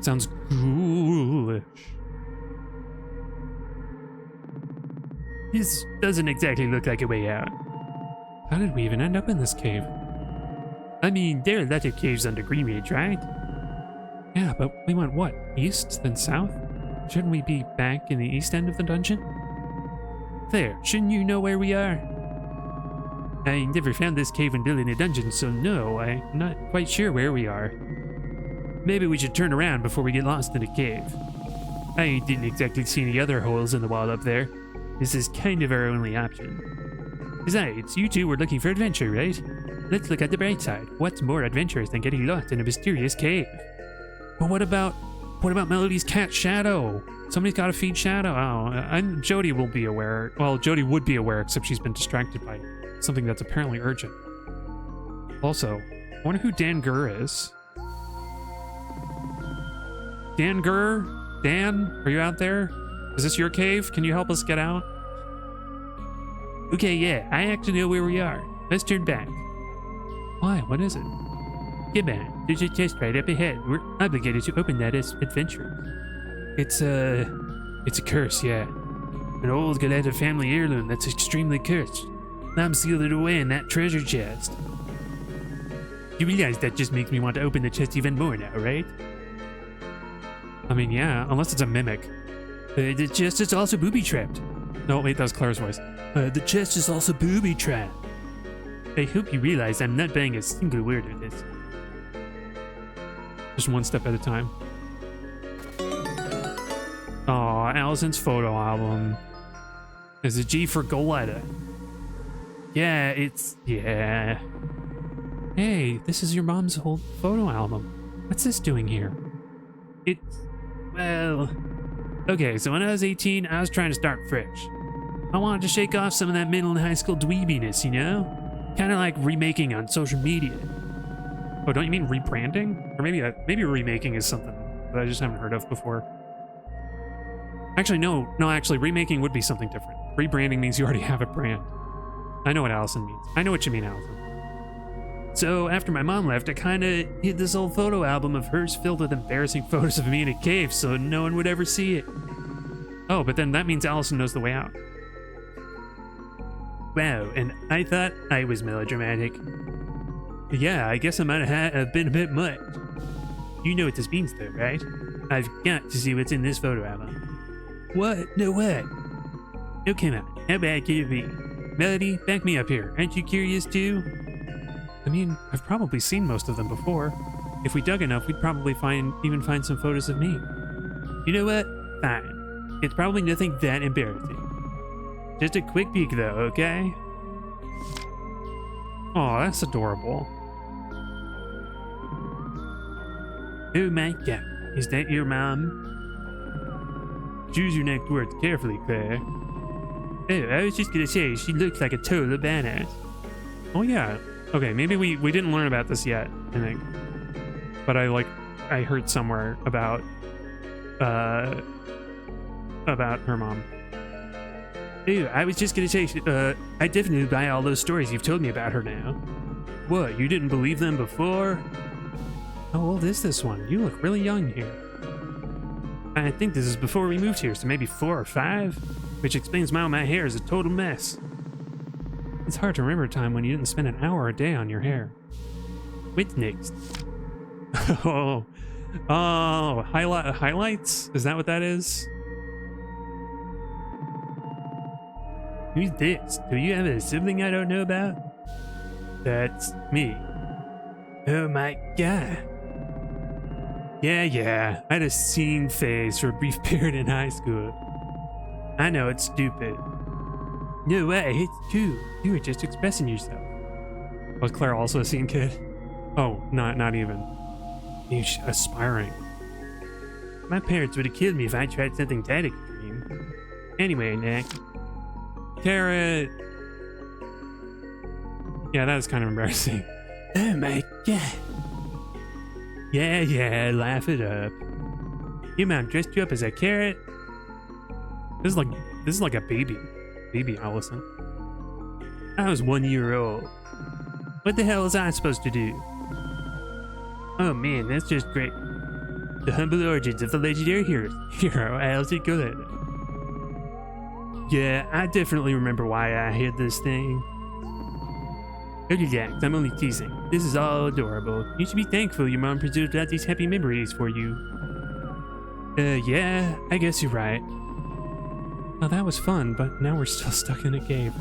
Sounds ghoulish. This doesn't exactly look like a way out. How did we even end up in this cave? I mean, there are a lot of caves under Green Ridge, right? Yeah, but we went what? East, then south? Shouldn't we be back in the east end of the dungeon? There, shouldn't you know where we are? I never found this cave when building a dungeon, so no, I'm not quite sure where we are. Maybe we should turn around before we get lost in the cave. I didn't exactly see any other holes in the wall up there. This is kind of our only option. Besides, you two were looking for adventure, right? Let's look at the bright side. What's more adventurous than getting lost in a mysterious cave? But what about Melody's cat Shadow? Somebody's got to feed Shadow. Oh, and Jody will be aware. Well, Jody would be aware, except she's been distracted by something that's apparently urgent. Also, I wonder who Dan Gurr is. Dan Gurr? Dan, are you out there? Is this your cave? Can you help us get out? Okay, yeah, I actually know where we are. Let's turn back. Why? What is it? Come on, there's a chest right up ahead. We're obligated to open that as adventurers. It's a curse, yeah. An old Galetta family heirloom that's extremely cursed. Mom sealed it away in that treasure chest. You realize that just makes me want to open the chest even more now, right? I mean, yeah, unless it's a mimic. The chest is also booby-trapped. No, wait, that was Claire's voice. The chest is also booby-trapped. I hope you realize I'm not buying a single word of this. Just one step at a time. Aw, Allison's photo album. Is it G for Goletta? Yeah, yeah. Hey, this is your mom's old photo album. What's this doing here? Well... Okay, so when I was 18, I was trying to start fresh. I wanted to shake off some of that middle and high school dweebiness, you know? Kind of like remaking on social media. Oh, don't you mean rebranding? Or maybe remaking is something that I just haven't heard of before. Actually, no, actually, remaking would be something different. Rebranding means you already have a brand. I know what Allison means. I know what you mean, Allison. So after my mom left, I kind of hid this old photo album of hers filled with embarrassing photos of me in a cave so no one would ever see it. Oh, but then that means Allison knows the way out. Wow, and I thought I was melodramatic. Yeah, I guess I might have been a bit much. You know what this means though, right? I've got to see what's in this photo album. What? No way. Oh, come on. How bad could it be? Melody, back me up here. Aren't you curious too? I mean, I've probably seen most of them before. If we dug enough, we'd probably even find some photos of me. You know what? Fine. It's probably nothing that embarrassing. Just a quick peek though, okay? Oh, that's adorable. Oh my god, is that your mom? Choose your next words carefully, Claire. Oh, I was just gonna say, she looks like a total badass. Oh yeah. Okay, maybe we didn't learn about this yet, I think. But I heard somewhere about her mom. Ew, I was just gonna say, I definitely buy all those stories you've told me about her now. What, you didn't believe them before? How old is this one? You look really young here. I think this is before we moved here, so maybe 4 or 5, which explains why my hair is a total mess. It's hard to remember a time when you didn't spend an hour a day on your hair. What's next? oh, highlights? Is that what that is? Who's this? Do you have a sibling I don't know about? That's me. Oh my god. Yeah, I had a scene phase for a brief period in high school. I know it's stupid. No way, it's true. You were just expressing yourself. Was Claire also a scene kid? Oh, not even. She's aspiring. My parents would have killed me if I tried something that extreme. Anyway, next. Carrot. Yeah, that was kind of embarrassing. Oh my god. Yeah, laugh it up. Your mom dressed you up as a carrot? This is like a baby Allison. I was 1 year old. What the hell was I supposed to do? Oh man, that's just great. The humble origins of the legendary hero Allison Goletta. Yeah, I definitely remember why I hid this thing. Relax, I'm only teasing. This is all adorable. You should be thankful your mom preserved out these happy memories for you. Yeah, I guess you're right. Well, that was fun, but now we're still stuck in a cave.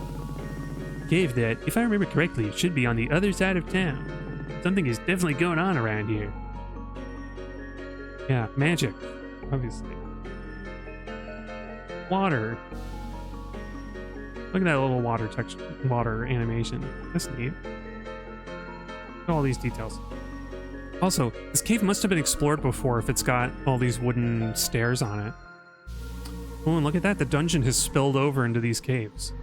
Cave that, if I remember correctly, should be on the other side of town. Something is definitely going on around here. Yeah, magic, obviously. Water. Look at that little water animation. That's neat. Look at all these details. Also, this cave must have been explored before if it's got all these wooden stairs on it. Oh, and look at that. The dungeon has spilled over into these caves.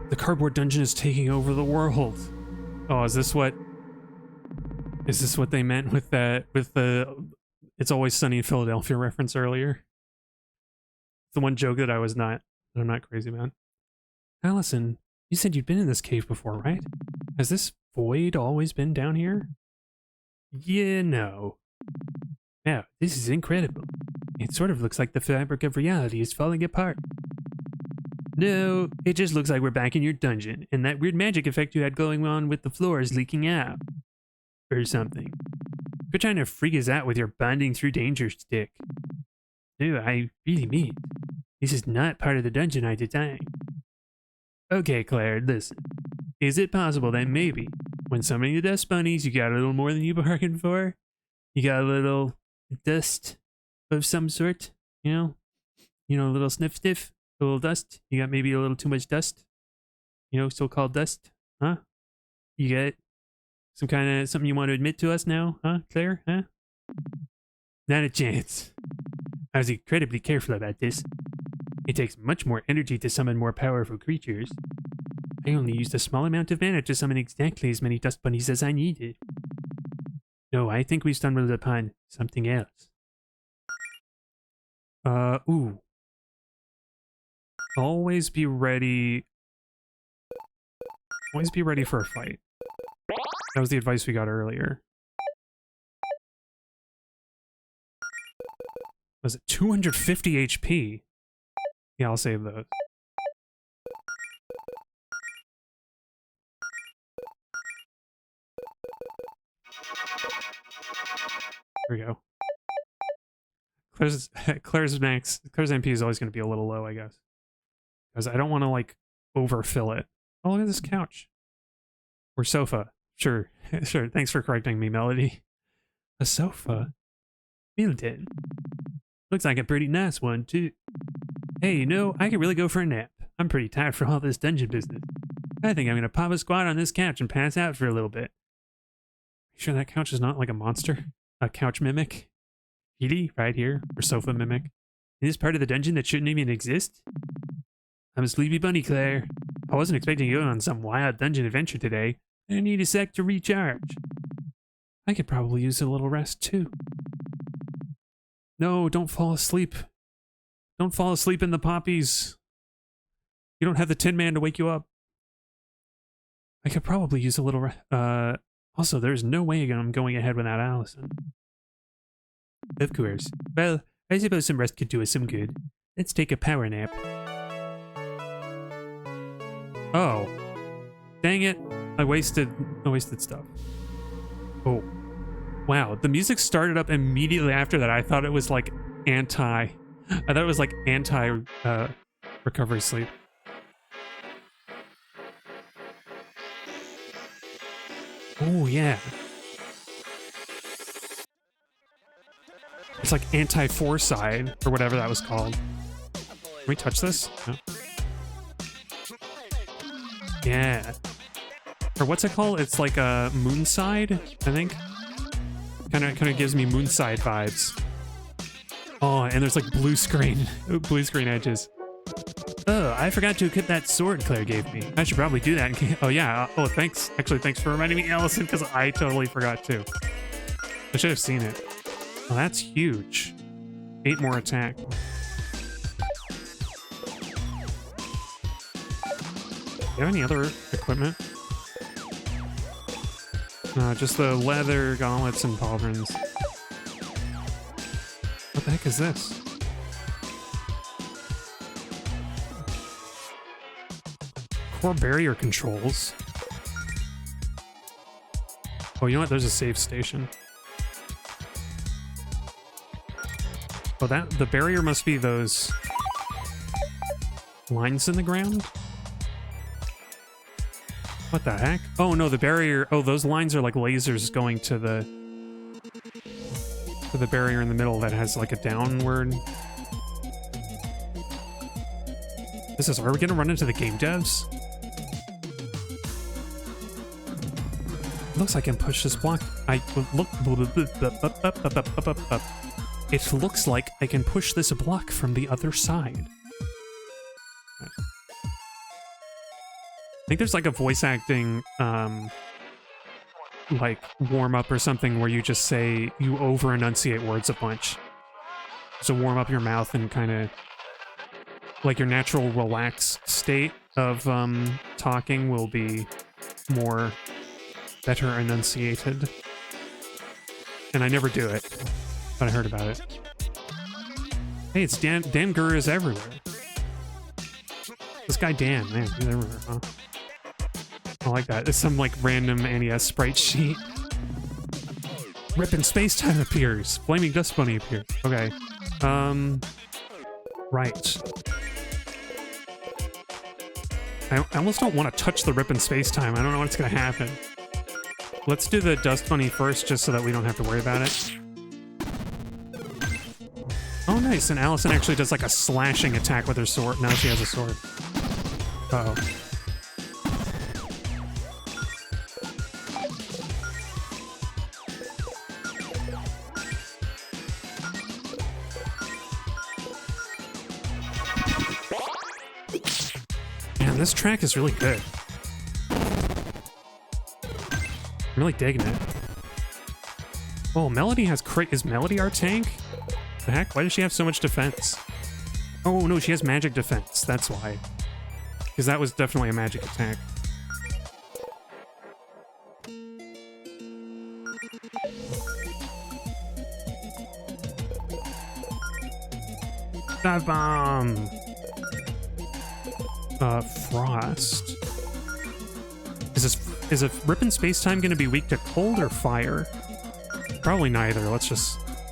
The cardboard dungeon is taking over the world. Oh, is this what they meant with the It's Always Sunny in Philadelphia reference earlier? It's the one joke that I'm not crazy about. Allison, you said you'd been in this cave before, right? Has this void always been down here? Yeah, no. Wow, this is incredible. It sort of looks like the fabric of reality is falling apart. No, it just looks like we're back in your dungeon, and that weird magic effect you had going on with the floor is leaking out. Or something. Quit trying to freak us out with your bonding through danger stick. No, I really mean, this is not part of the dungeon I designed. Okay, Claire, listen. Is it possible that maybe, when summoning the dust bunnies, you got a little more than you bargained for? You got a little dust of some sort? You know, a little sniff, a little dust? You got maybe a little too much dust? You know, so-called dust? Huh? You got something you want to admit to us now? Huh, Claire? Huh? Not a chance. I was incredibly careful about this. It takes much more energy to summon more powerful creatures. I only used a small amount of mana to summon exactly as many dust bunnies as I needed. No, I think we stumbled upon something else. Ooh. Always be ready. Always be ready for a fight. That was the advice we got earlier. Was it 250 HP? Yeah, I'll save those. There we go. Claire's MP is always going to be a little low, I guess. Because I don't want to, like, overfill it. Oh, look at this couch. Or sofa. Sure, sure. Thanks for correcting me, Melody. A sofa? Milton. Looks like a pretty nice one, too. Hey, you know, I could really go for a nap. I'm pretty tired from all this dungeon business. I think I'm going to pop a squat on this couch and pass out for a little bit. You sure that couch is not like a monster? A couch mimic? Edie, right here, or sofa mimic. In this part of the dungeon that shouldn't even exist? I'm a sleepy bunny, Claire. I wasn't expecting to go on some wild dungeon adventure today. I need a sec to recharge. I could probably use a little rest, too. No, don't fall asleep. Don't fall asleep in the poppies. You don't have the Tin Man to wake you up. I could probably use a little rest. Also, there's no way I'm going ahead without Allison. Of course. Well, I suppose some rest could do us some good. Let's take a power nap. Oh. Dang it. I wasted stuff. Oh. Wow, the music started up immediately after that. I thought it was like anti recovery sleep. Oh yeah. It's like anti-foresight or whatever that was called. Can we touch this? No. Yeah. Or what's it called? It's like a moonside, I think. Kind of gives me moonside vibes. Oh, and there's like blue screen edges. Oh, I forgot to equip that sword Claire gave me. I should probably do that. Oh yeah. Oh, thanks. Actually, thanks for reminding me, Allison, because I totally forgot too. I should have seen it. Oh, that's huge. 8 more attack. Do you have any other equipment? No, just the leather gauntlets and pauldrons. What the heck is this? Core barrier controls. Oh, you know what? There's a save station. Oh, the barrier must be those lines in the ground? What the heck? Oh no, the barrier. Oh, those lines are like lasers going to the barrier in the middle that has like a downward. Are we gonna run into the game devs? Looks like I can push this block. It looks like I can push this block from the other side. I think there's like a voice acting like warm up or something where you just say you over enunciate words a bunch. So warm up your mouth and kind of like your natural relaxed state of talking will be more better enunciated. And I never do it, but I heard about it. Hey, it's Dan Gurr is everywhere. This guy Dan, man, he's everywhere, huh? I like that. It's some like random NES sprite sheet. Rip in Space-Time appears. Flaming Dust Bunny appears. Okay. Right. I almost don't want to touch the Rip in Space-Time. I don't know what's going to happen. Let's do the Dust Bunny first, just so that we don't have to worry about it. Oh, nice. And Allison actually does like a slashing attack with her sword. Now she has a sword. Uh-oh. Man, this track is really good. I'm really digging it. Oh, Melody has is Melody our tank? The heck? Why does she have so much defense? Oh no, she has magic defense. That's why. Because that was definitely a magic attack. Dive bomb! Frost. Is a Rip in Space-Time gonna be weak to cold or fire? Probably neither.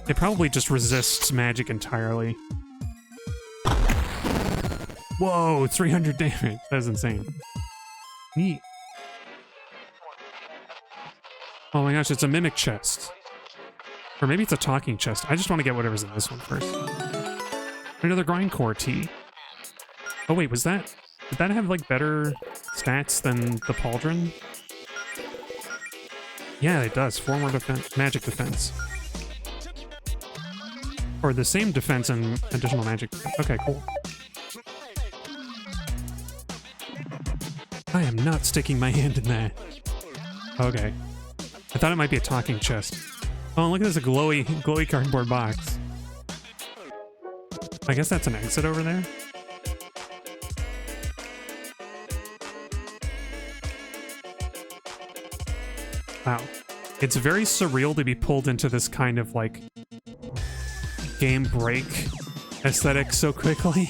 It probably just resists magic entirely. Whoa, 300 damage. That's insane. Neat. Oh my gosh, it's a mimic chest. Or maybe it's a talking chest. I just want to get whatever's in this one first. Another grindcore tea. Oh wait, did that have like better stats than the pauldron? Yeah, it does. 4 more magic defense. Or the same defense and additional magic. Okay, cool. I am not sticking my hand in that. Okay. I thought it might be a talking chest. Oh, look at this, a glowy cardboard box. I guess that's an exit over there. Wow. It's very surreal to be pulled into this kind of, like, game break aesthetic so quickly.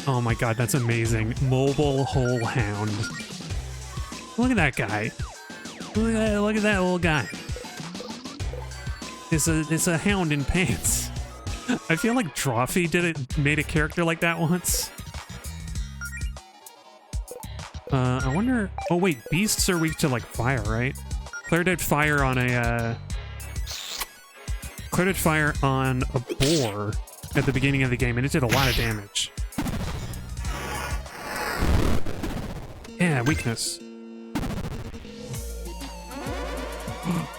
Oh my god, that's amazing. Mobile Hole Hound. Look at that guy. Look at that little guy. It's a hound in pants. I feel like Drawfee made a character like that once. I wonder... Oh wait, beasts are weak to like fire, right? Claire did fire on a boar at the beginning of the game, and it did a lot of damage. Yeah, weakness.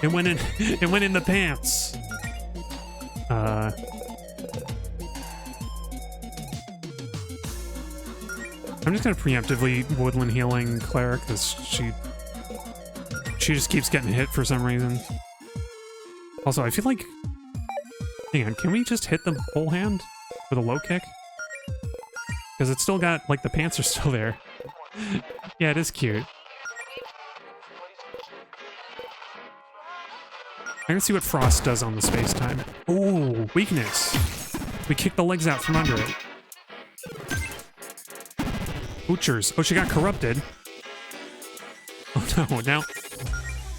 It went in the pants. I'm just gonna preemptively woodland healing Claire because she just keeps getting hit for some reason. Also, I feel like... Hang on, can we just hit the whole hand with a low kick? Because it's still got, like, the pants are still there. Yeah, it is cute. I can see what Frost does on the space-time. Ooh, weakness. We kick the legs out from under it. Butchers. Oh, she got corrupted. Oh no,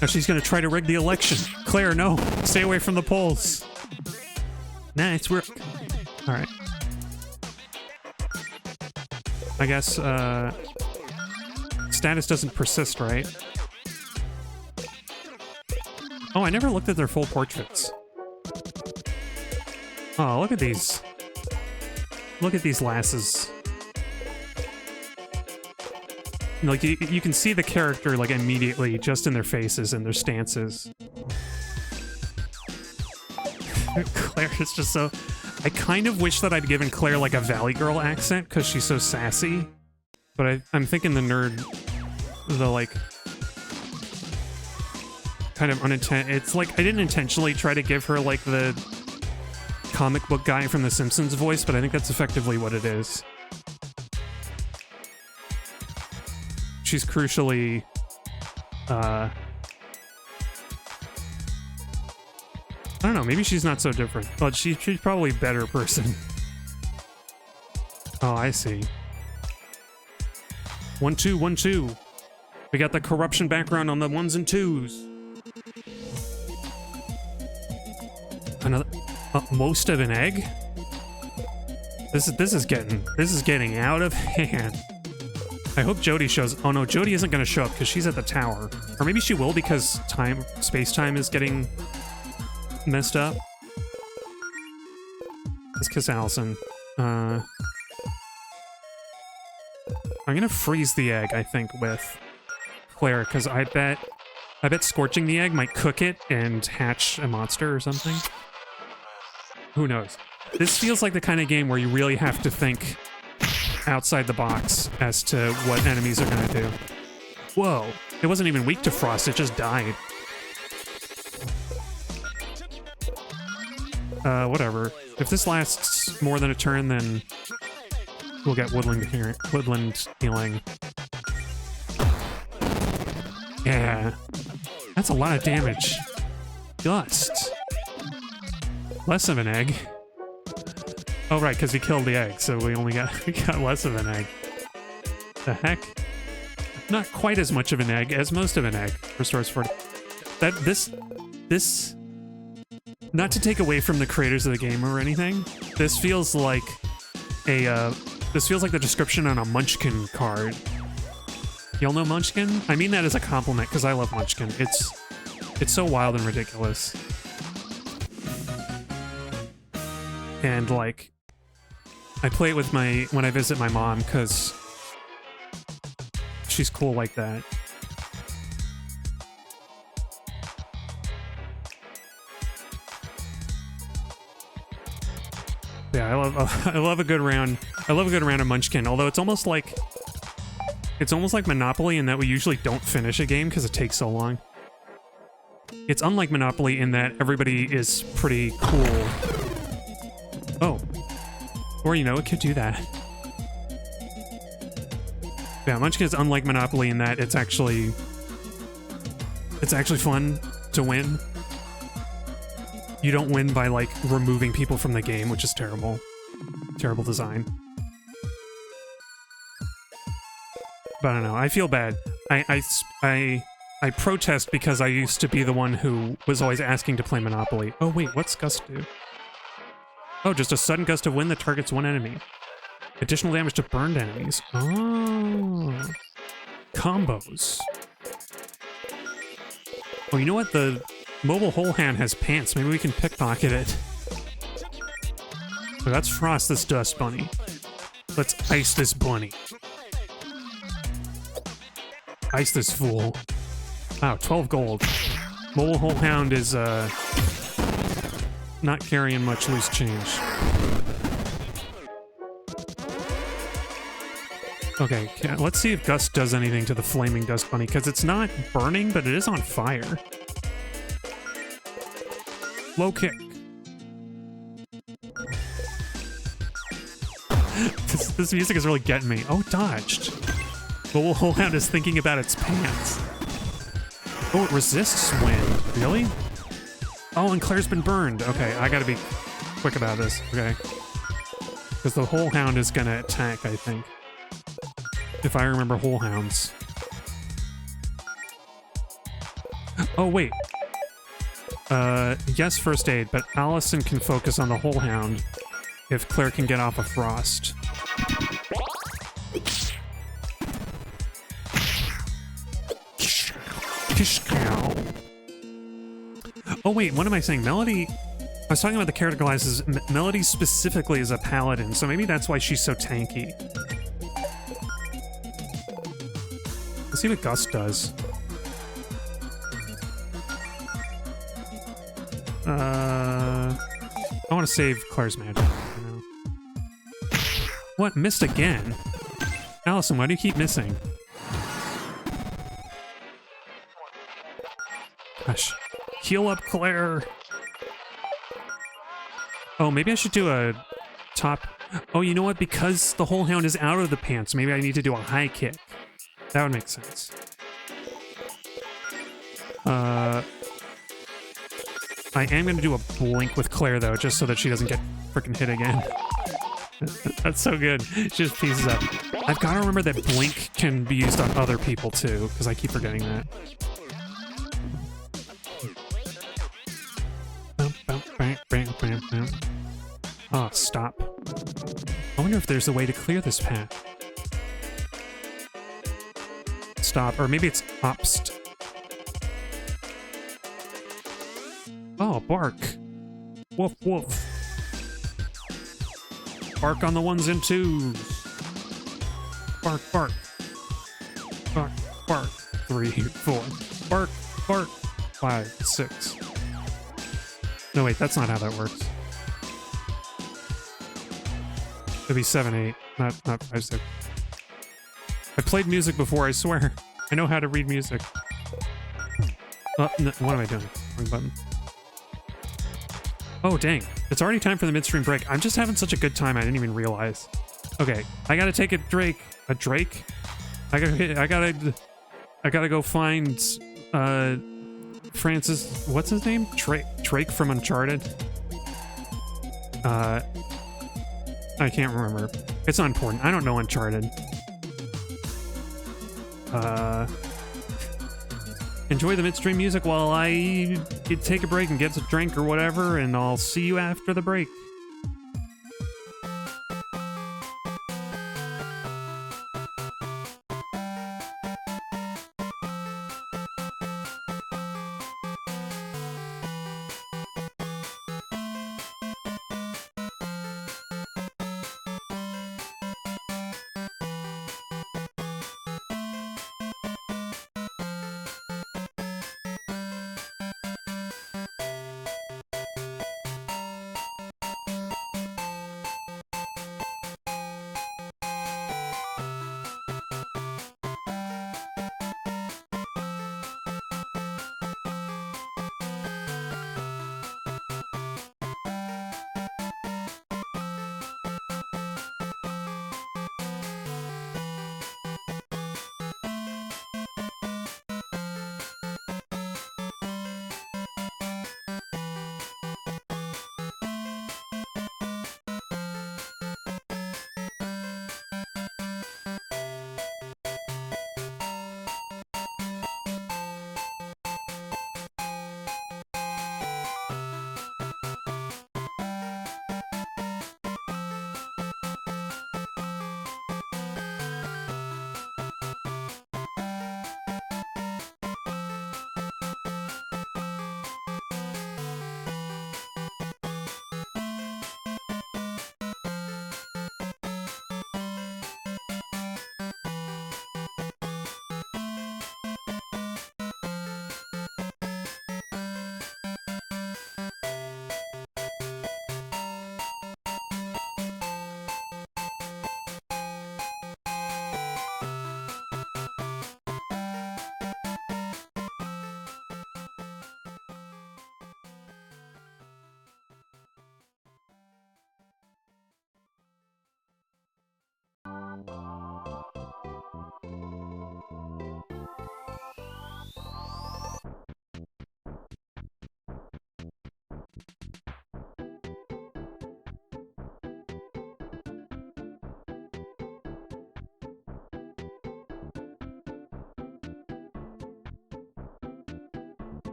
now she's gonna try to rig the election. Claire, no. Stay away from the polls. Nice work. Alright. I guess, status doesn't persist, right? Oh, I never looked at their full portraits. Oh, look at these. Look at these lasses. Like, you can see the character, like, immediately just in their faces and their stances. Claire is just so... I kind of wish that I'd given Claire, like, a Valley Girl accent, because she's so sassy. But I'm thinking the nerd... The, like... Kind of it's like, I didn't intentionally try to give her, like, the... comic book guy from The Simpsons voice, but I think that's effectively what it is. She's crucially, I don't know, maybe she's not so different. But she's probably a better person. Oh, I see. 1, 2, 1, 2. We got the corruption background on the 1s and 2s. Another, most of an egg? This is getting out of hand. I hope Jody shows. Oh no, Jody isn't going to show up because she's at the tower, or maybe she will because space-time is getting messed up. Let's kiss Allison. I'm gonna freeze the egg, I think, with Claire, because I bet scorching the egg might cook it and hatch a monster or something. Who knows? This feels like the kind of game where you really have to think outside the box as to what enemies are gonna do. Whoa, it wasn't even weak to frost, it just died. Whatever. If this lasts more than a turn, then we'll get woodland healing. Yeah. That's a lot of damage. Dust. Less of an egg. Oh, right, because he killed the egg, so we got less of an egg. The heck? Not quite as much of an egg as most of an egg. Restores 40. This... Not to take away from the creators of the game or anything, this feels like the description on a Munchkin card. Y'all know Munchkin? I mean that as a compliment because I love Munchkin. It's so wild and ridiculous. And like, I play it with when I visit my mom because she's cool like that. Yeah, I love a good round. I love a good round of Munchkin. Although it's almost like Monopoly in that we usually don't finish a game because it takes so long. It's unlike Monopoly in that everybody is pretty cool. Oh, or you know, it could do that. Yeah, Munchkin is unlike Monopoly in that it's actually fun to win. You don't win by, like, removing people from the game, which is terrible. Terrible design. But I don't know, I feel bad. I protest because I used to be the one who was always asking to play Monopoly. Oh wait, what's Gust do? Oh, just a sudden gust of wind that targets one enemy. Additional damage to burned enemies. Oh. Combos. Oh, you know what? The mobile hole hand has pants. Maybe we can pickpocket it. So that's Frost, this dust bunny. Let's ice this bunny. Ice this fool. Wow, 12 gold. Mobile hole hound is not carrying much loose change. Okay, let's see if Gust does anything to the flaming dust bunny, because it's not burning, but it is on fire. Low kick. This music is really getting me. Oh, dodged. Mobile hole hound is thinking about its pants. Oh, it resists wind. Really? Oh, and Claire's been burned. Okay, I gotta be quick about this. Okay. Because the hole hound is gonna attack, I think. If I remember hole hounds. Oh, wait. Yes, first aid, but Allison can focus on the hole hound if Claire can get off of Frost. Oh wait, what am I saying? Melody... I was talking about the character classes. Melody specifically is a paladin, so maybe that's why she's so tanky. Let's see what Gust does. I want to save Claire's magic. You know. What? Missed again? Allison, why do you keep missing? Gosh. Heal up, Claire! Oh, maybe I should do a top... Oh, you know what? Because the whole hound is out of the pants, maybe I need to do a high kick. That would make sense. I am going to do a blink with Claire, though, just so that she doesn't get freaking hit again. That's so good. She just pieces up. I've got to remember that blink can be used on other people, too, because I keep forgetting that. Oh, stop. I wonder if there's a way to clear this path. Stop, or maybe it's obst. Oh, bark. Woof, woof. Bark on the ones and twos. Bark, bark. Bark, bark. 3, 4. Bark, bark. 5, 6. No, wait, that's not how that works. It'd be 7, 8, not 5, 6. I played music before, I swear. I know how to read music. Oh, no, what am I doing? Wrong button. Oh, dang. It's already time for the midstream break. I'm just having such a good time, I didn't even realize. Okay, I gotta take a Drake. A Drake? I gotta go find, Francis... What's his name? Drake from Uncharted? I can't remember. It's not important. I don't know Uncharted. Enjoy the midstream music while I take a break and get a drink or whatever, and I'll see you after the break.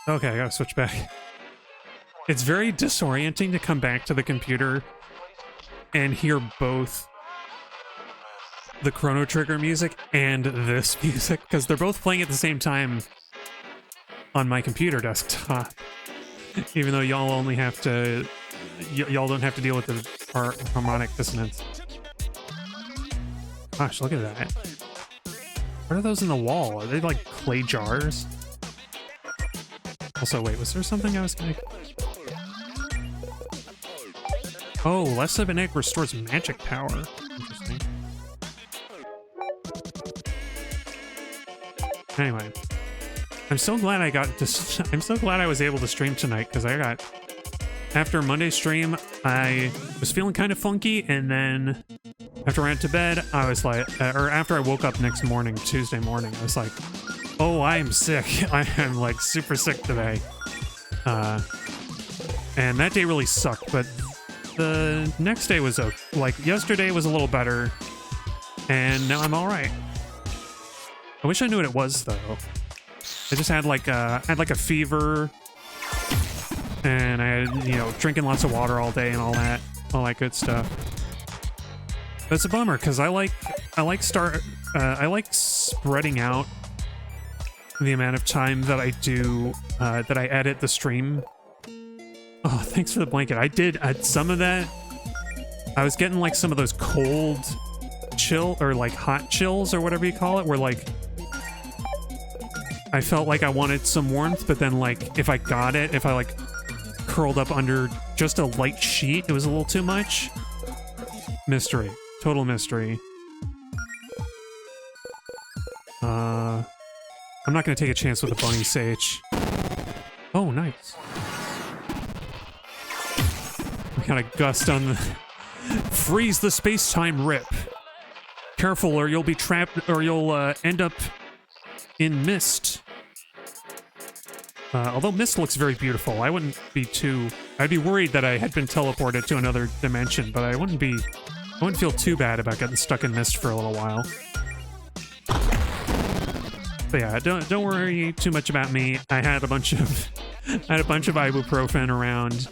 Okay, I gotta switch back. It's very disorienting to come back to the computer and hear both the Chrono Trigger music and this music, because they're both playing at the same time on my computer desktop. Even though y'all only have to, y'all don't have to deal with the harmonic dissonance. Gosh, look at that. What are those in the wall? Are they like clay jars? Also, wait, was there something I was gonna... Oh, less of an egg restores magic power. Interesting. Anyway, I'm so glad I got this. I'm so glad I was able to stream tonight, because after Monday's stream, I was feeling kind of funky, and then after I went to bed, I was like, or after I woke up next morning, Tuesday morning, I was like, oh, I am sick. I am like super sick today. And that day really sucked, but the next day was like yesterday was a little better, and now I'm all right. I wish I knew what it was though. I just had like a fever, and I had, you know, drinking lots of water all day and all that good stuff. That's a bummer, because I like spreading out the amount of time that I do that I edit the stream. Oh, thanks for the blanket. I did some of that. I was getting like some of those cold chill, or like hot chills, or whatever you call it, where like I felt like I wanted some warmth, but then like if I like curled up under just a light sheet, it was a little too much. Mystery. Total mystery. I'm not gonna take a chance with a bunny sage. Oh, nice. We got a gust on the... Freeze the space-time rip. Careful, or you'll be trapped, or you'll end up in mist. Although mist looks very beautiful, I wouldn't be too... I'd be worried that I had been teleported to another dimension, but I wouldn't feel too bad about getting stuck in mist for a little while. But yeah, don't worry too much about me. I had a bunch of ibuprofen around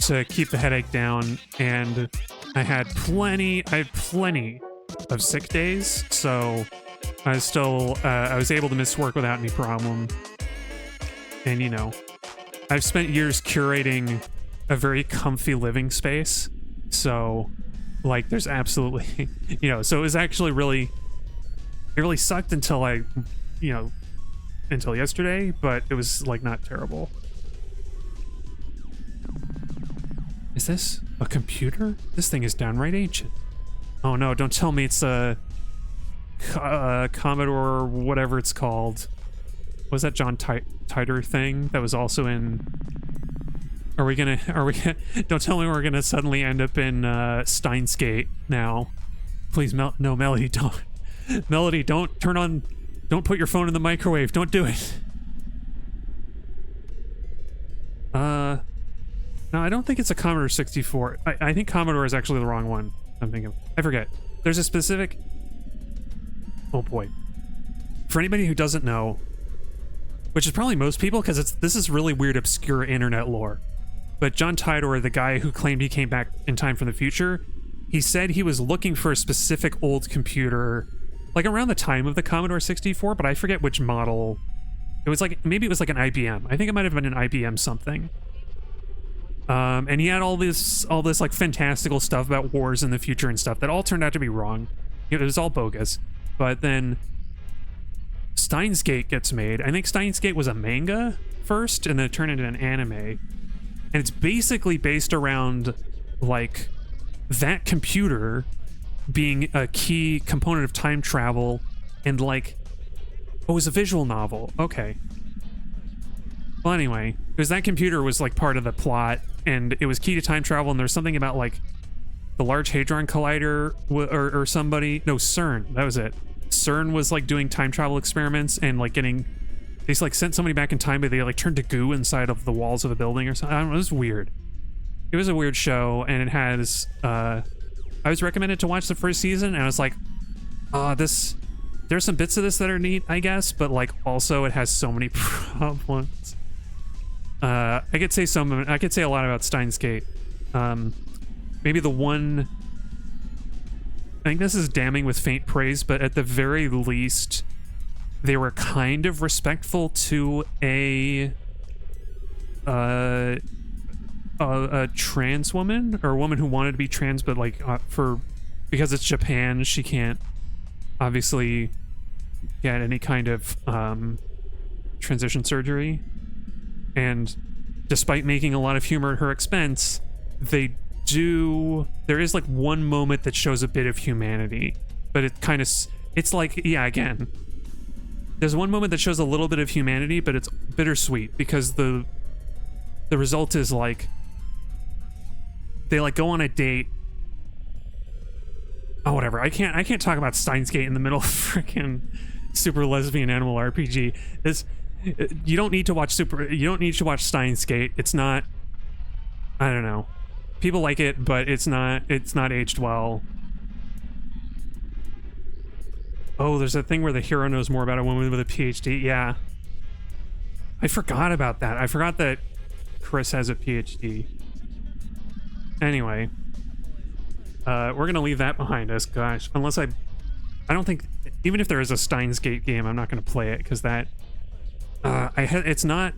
to keep the headache down, and I had plenty of sick days, so I was able to miss work without any problem. And you know, I've spent years curating a very comfy living space, so like there's absolutely, you know, so it was actually really, it really sucked until until yesterday, but it was like not terrible. Is this a computer? This thing is downright ancient. Oh no, don't tell me it's a Commodore, whatever it's called. Was that John Titor thing that was also in... Don't tell me we're gonna suddenly end up in Steins Gate now. Please, no, Melody, don't. Melody, don't put your phone in the microwave. Don't do it. No, I don't think it's a Commodore 64. I think Commodore is actually the wrong one. I'm thinking. I forget. There's a specific... Oh boy. For anybody who doesn't know, which is probably most people, because this is really weird, obscure internet lore. But John Titor, the guy who claimed he came back in time from the future, he said he was looking for a specific old computer, like around the time of the Commodore 64, but I forget which model. It was like, maybe it was like an IBM. I think it might have been an IBM something. And he had all this like fantastical stuff about wars in the future and stuff that all turned out to be wrong. It was all bogus. But then Steins Gate gets made. I think Steins Gate was a manga first, and then it turned into an anime. And it's basically based around like that computer being a key component of time travel, and like, oh, it was a visual novel. Okay. Well, anyway, because that computer was like part of the plot, and it was key to time travel, and there's something about like the Large Hadron Collider or somebody. No, CERN. That was it. CERN was like doing time travel experiments and like they just like sent somebody back in time, but they like turned to goo inside of the walls of a building or something. I don't know, it was weird. It was a weird show, and it has I was recommended to watch the first season, and I was like, there's some bits of this that are neat, I guess, but like also it has so many problems. I could say a lot about Steins Gate. Maybe the one, I think this is damning with faint praise, but at the very least, they were kind of respectful to a trans woman, or a woman who wanted to be trans, but like because it's Japan, she can't obviously get any kind of transition surgery. And despite making a lot of humor at her expense, there is like one moment that shows a bit of humanity, but it's like, yeah, again, there's one moment that shows a little bit of humanity, but it's bittersweet because the result is like they like go on a date. Oh, whatever. I can't talk about Steins Gate in the middle of freaking super lesbian animal RPG. You don't need to watch Steins Gate. It's not, I don't know. People like it, but it's not aged well. Oh, there's a thing where the hero knows more about a woman with a PhD. Yeah. I forgot about that. I forgot that Chris has a PhD. Anyway. We're gonna leave that behind us, gosh. Unless I don't think, even if there is a Steins Gate game, I'm not gonna play it, because that, it's not,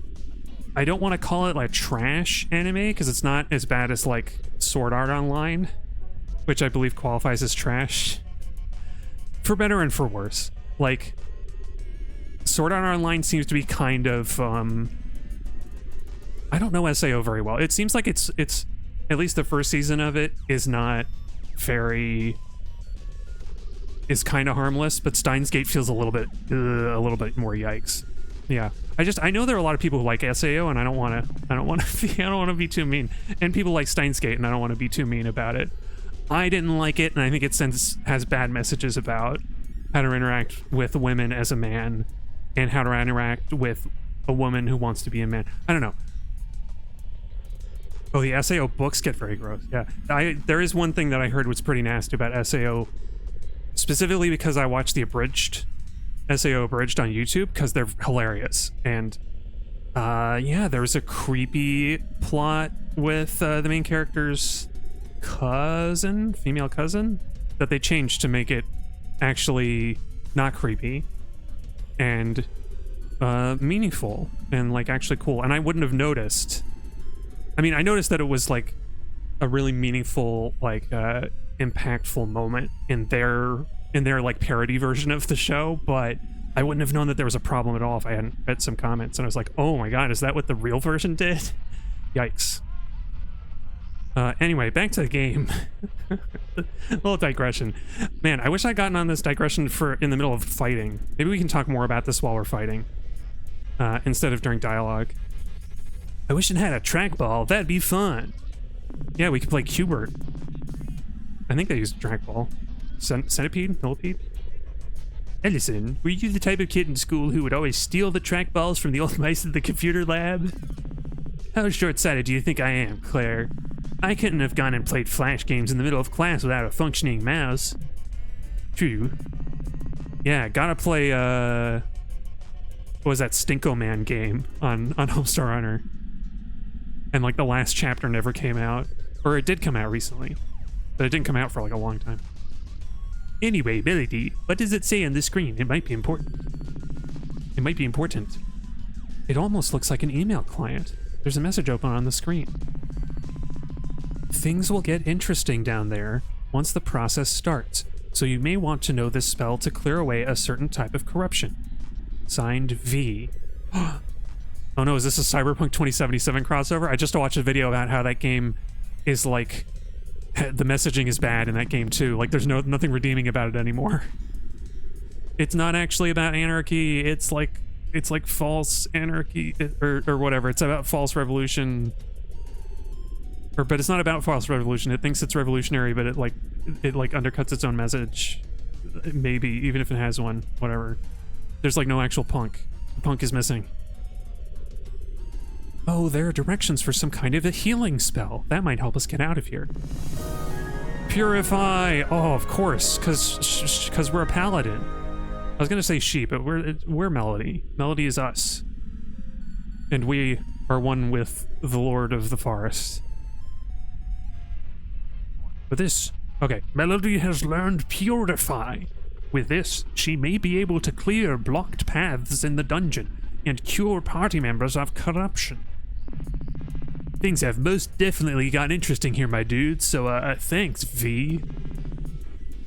I don't want to call it like trash anime, because it's not as bad as like Sword Art Online, which I believe qualifies as trash. For better and for worse. Like, Sword Art Online seems to be kind of, I don't know SAO very well. It seems like it's at least the first season of it is not is kind of harmless, but Steins Gate feels a little bit more yikes. Yeah, I know there are a lot of people who like SAO, and I don't want to be too mean. And people like Steins Gate, and I don't want to be too mean about it. I didn't like it, and I think it has bad messages about how to interact with women as a man, and how to interact with a woman who wants to be a man. I don't know. Oh, the SAO books get very gross. Yeah, there is one thing that I heard was pretty nasty about SAO, specifically because I watched the SAO abridged on YouTube, because they're hilarious. And yeah, there was a creepy plot with the main character's female cousin, that they changed to make it actually not creepy and meaningful and like actually cool. And I wouldn't have noticed. I mean, I noticed that it was like a really meaningful, like impactful moment in their like parody version of the show, but I wouldn't have known that there was a problem at all if I hadn't read some comments. And I was like, oh my god, is that what the real version did? Yikes. Anyway, back to the game. A little digression. Man, I wish I'd gotten on this digression in the middle of fighting. Maybe we can talk more about this while we're fighting, instead of during dialogue. I wish it had a trackball. That'd be fun. Yeah, we could play Qbert. I think they use trackball. Centipede? Millipede? Ellison, were you the type of kid in school who would always steal the trackballs from the old mice in the computer lab? How short-sighted do you think I am, Claire? I couldn't have gone and played Flash games in the middle of class without a functioning mouse. True. Yeah, gotta play, what was that Stinko Man game on Homestar Runner? And like the last chapter never came out. Or it did come out recently, but it didn't come out for like a long time. Anyway, Melody, what does it say on the screen? It might be important. It might be important. It almost looks like an email client. There's a message open on the screen. Things will get interesting down there once the process starts, so you may want to know this spell to clear away a certain type of corruption. Signed, V. Oh no, is this a Cyberpunk 2077 crossover? I just watched a video about how that game is like, the messaging is bad in that game too. Like there's nothing redeeming about it anymore. It's not actually about anarchy. It's like false anarchy or whatever. It's about false revolution. But it's not about false revolution. It thinks it's revolutionary, but it undercuts its own message. Maybe, even if it has one, whatever. There's like no actual punk. The punk is missing. Oh, there are directions for some kind of a healing spell. That might help us get out of here. Purify! Oh, of course, because we're a paladin. I was gonna say sheep, but we're Melody. Melody is us. And we are one with the Lord of the Forest. But this... Okay. Melody has learned Purify. With this, she may be able to clear blocked paths in the dungeon and cure party members of corruption. Things have most definitely gotten interesting here, my dude, so thanks, V.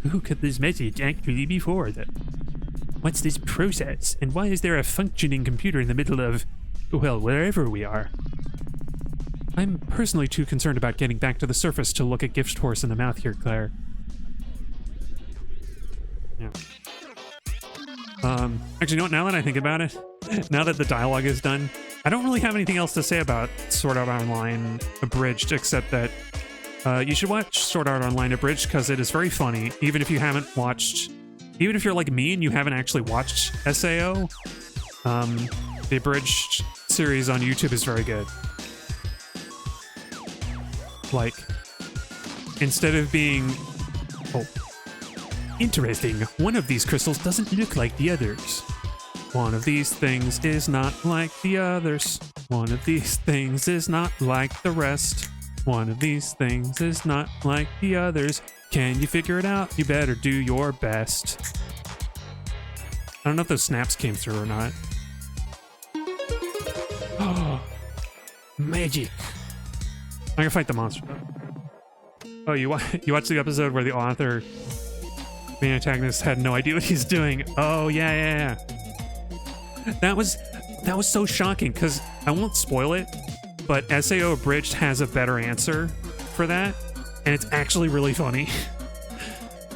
Who could this message actually be for, though? What's this process, and why is there a functioning computer in the middle of, well, wherever we are? I'm personally too concerned about getting back to the surface to look a gift horse in the mouth here, Claire. Yeah. Actually, you know what, now that I think about it, now that the dialogue is done, I don't really have anything else to say about Sword Art Online Abridged, except that you should watch Sword Art Online Abridged because it is very funny, even if you haven't watched... Even if you're like me and you haven't actually watched SAO, the Abridged series on YouTube is very good. Like, instead of being... Oh. Interesting. One of these crystals doesn't look like the others. One of these things is not like the others. One of these things is not like the rest. One of these things is not like the others. Can you figure it out? You better do your best. I don't know if those snaps came through or not. Oh, magic. I'm gonna fight the monster. Oh, you watched the episode where the author, the antagonist, had no idea what he's doing. Oh, yeah. That was so shocking, because I won't spoil it, but SAO Abridged has a better answer for that, and it's actually really funny.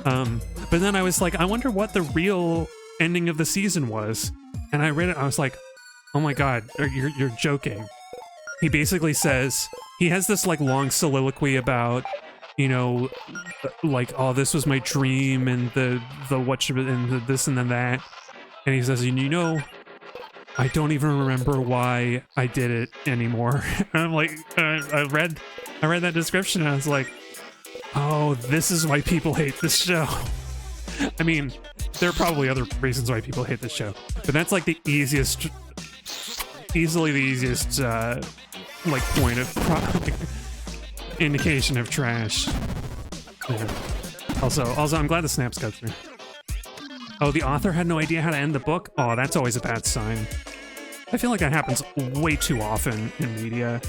But then I was like, I wonder what the real ending of the season was. And I read it, I was like, oh my god, you're joking. He basically says, he has this like long soliloquy about, you know, like, oh, this was my dream, and the this and then that. And he says, you know, I don't even remember why I did it anymore. And I'm like, I read that description and I was like, oh, this is why people hate this show. I mean, there are probably other reasons why people hate this show, but that's like the easiest, easily the easiest, like point of indication of trash. Yeah. Also, I'm glad the snaps got through. Oh, the author had no idea how to end the book? Oh, that's always a bad sign. I feel like that happens way too often in media.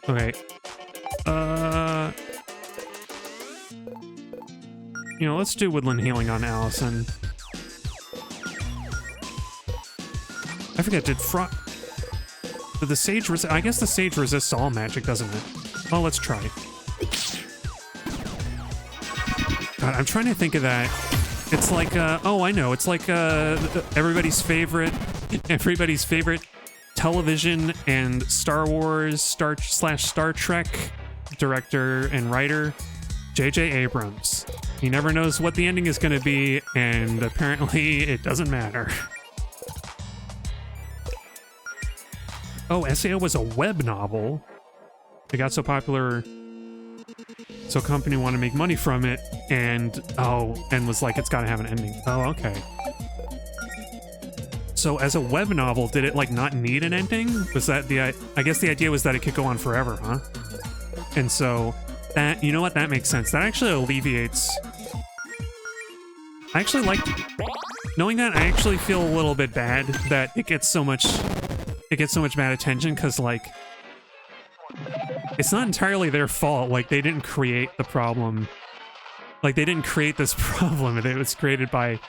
Okay. You know, let's do Woodland Healing on Allison. I forget, did the Sage resist? I guess the Sage resists all magic, doesn't it? Well, let's try. God, I'm trying to think of that. It's like, oh, I know. It's like everybody's favorite television and Star Wars /Star Trek director and writer, J.J. Abrams. He never knows what the ending is going to be, and apparently it doesn't matter. Oh, SAO was a web novel. It got so popular, so a company wanted to make money from it, and was like, it's got to have an ending. Oh, okay. So as a web novel, did it like not need an ending? Was that I guess the idea was that it could go on forever, huh? And so that, you know what, that makes sense. That actually alleviates. I actually like knowing that. I actually feel a little bit bad that it gets so much bad attention, because like it's not entirely their fault. Like, they didn't create the problem. Like, they didn't create this problem. It was created by,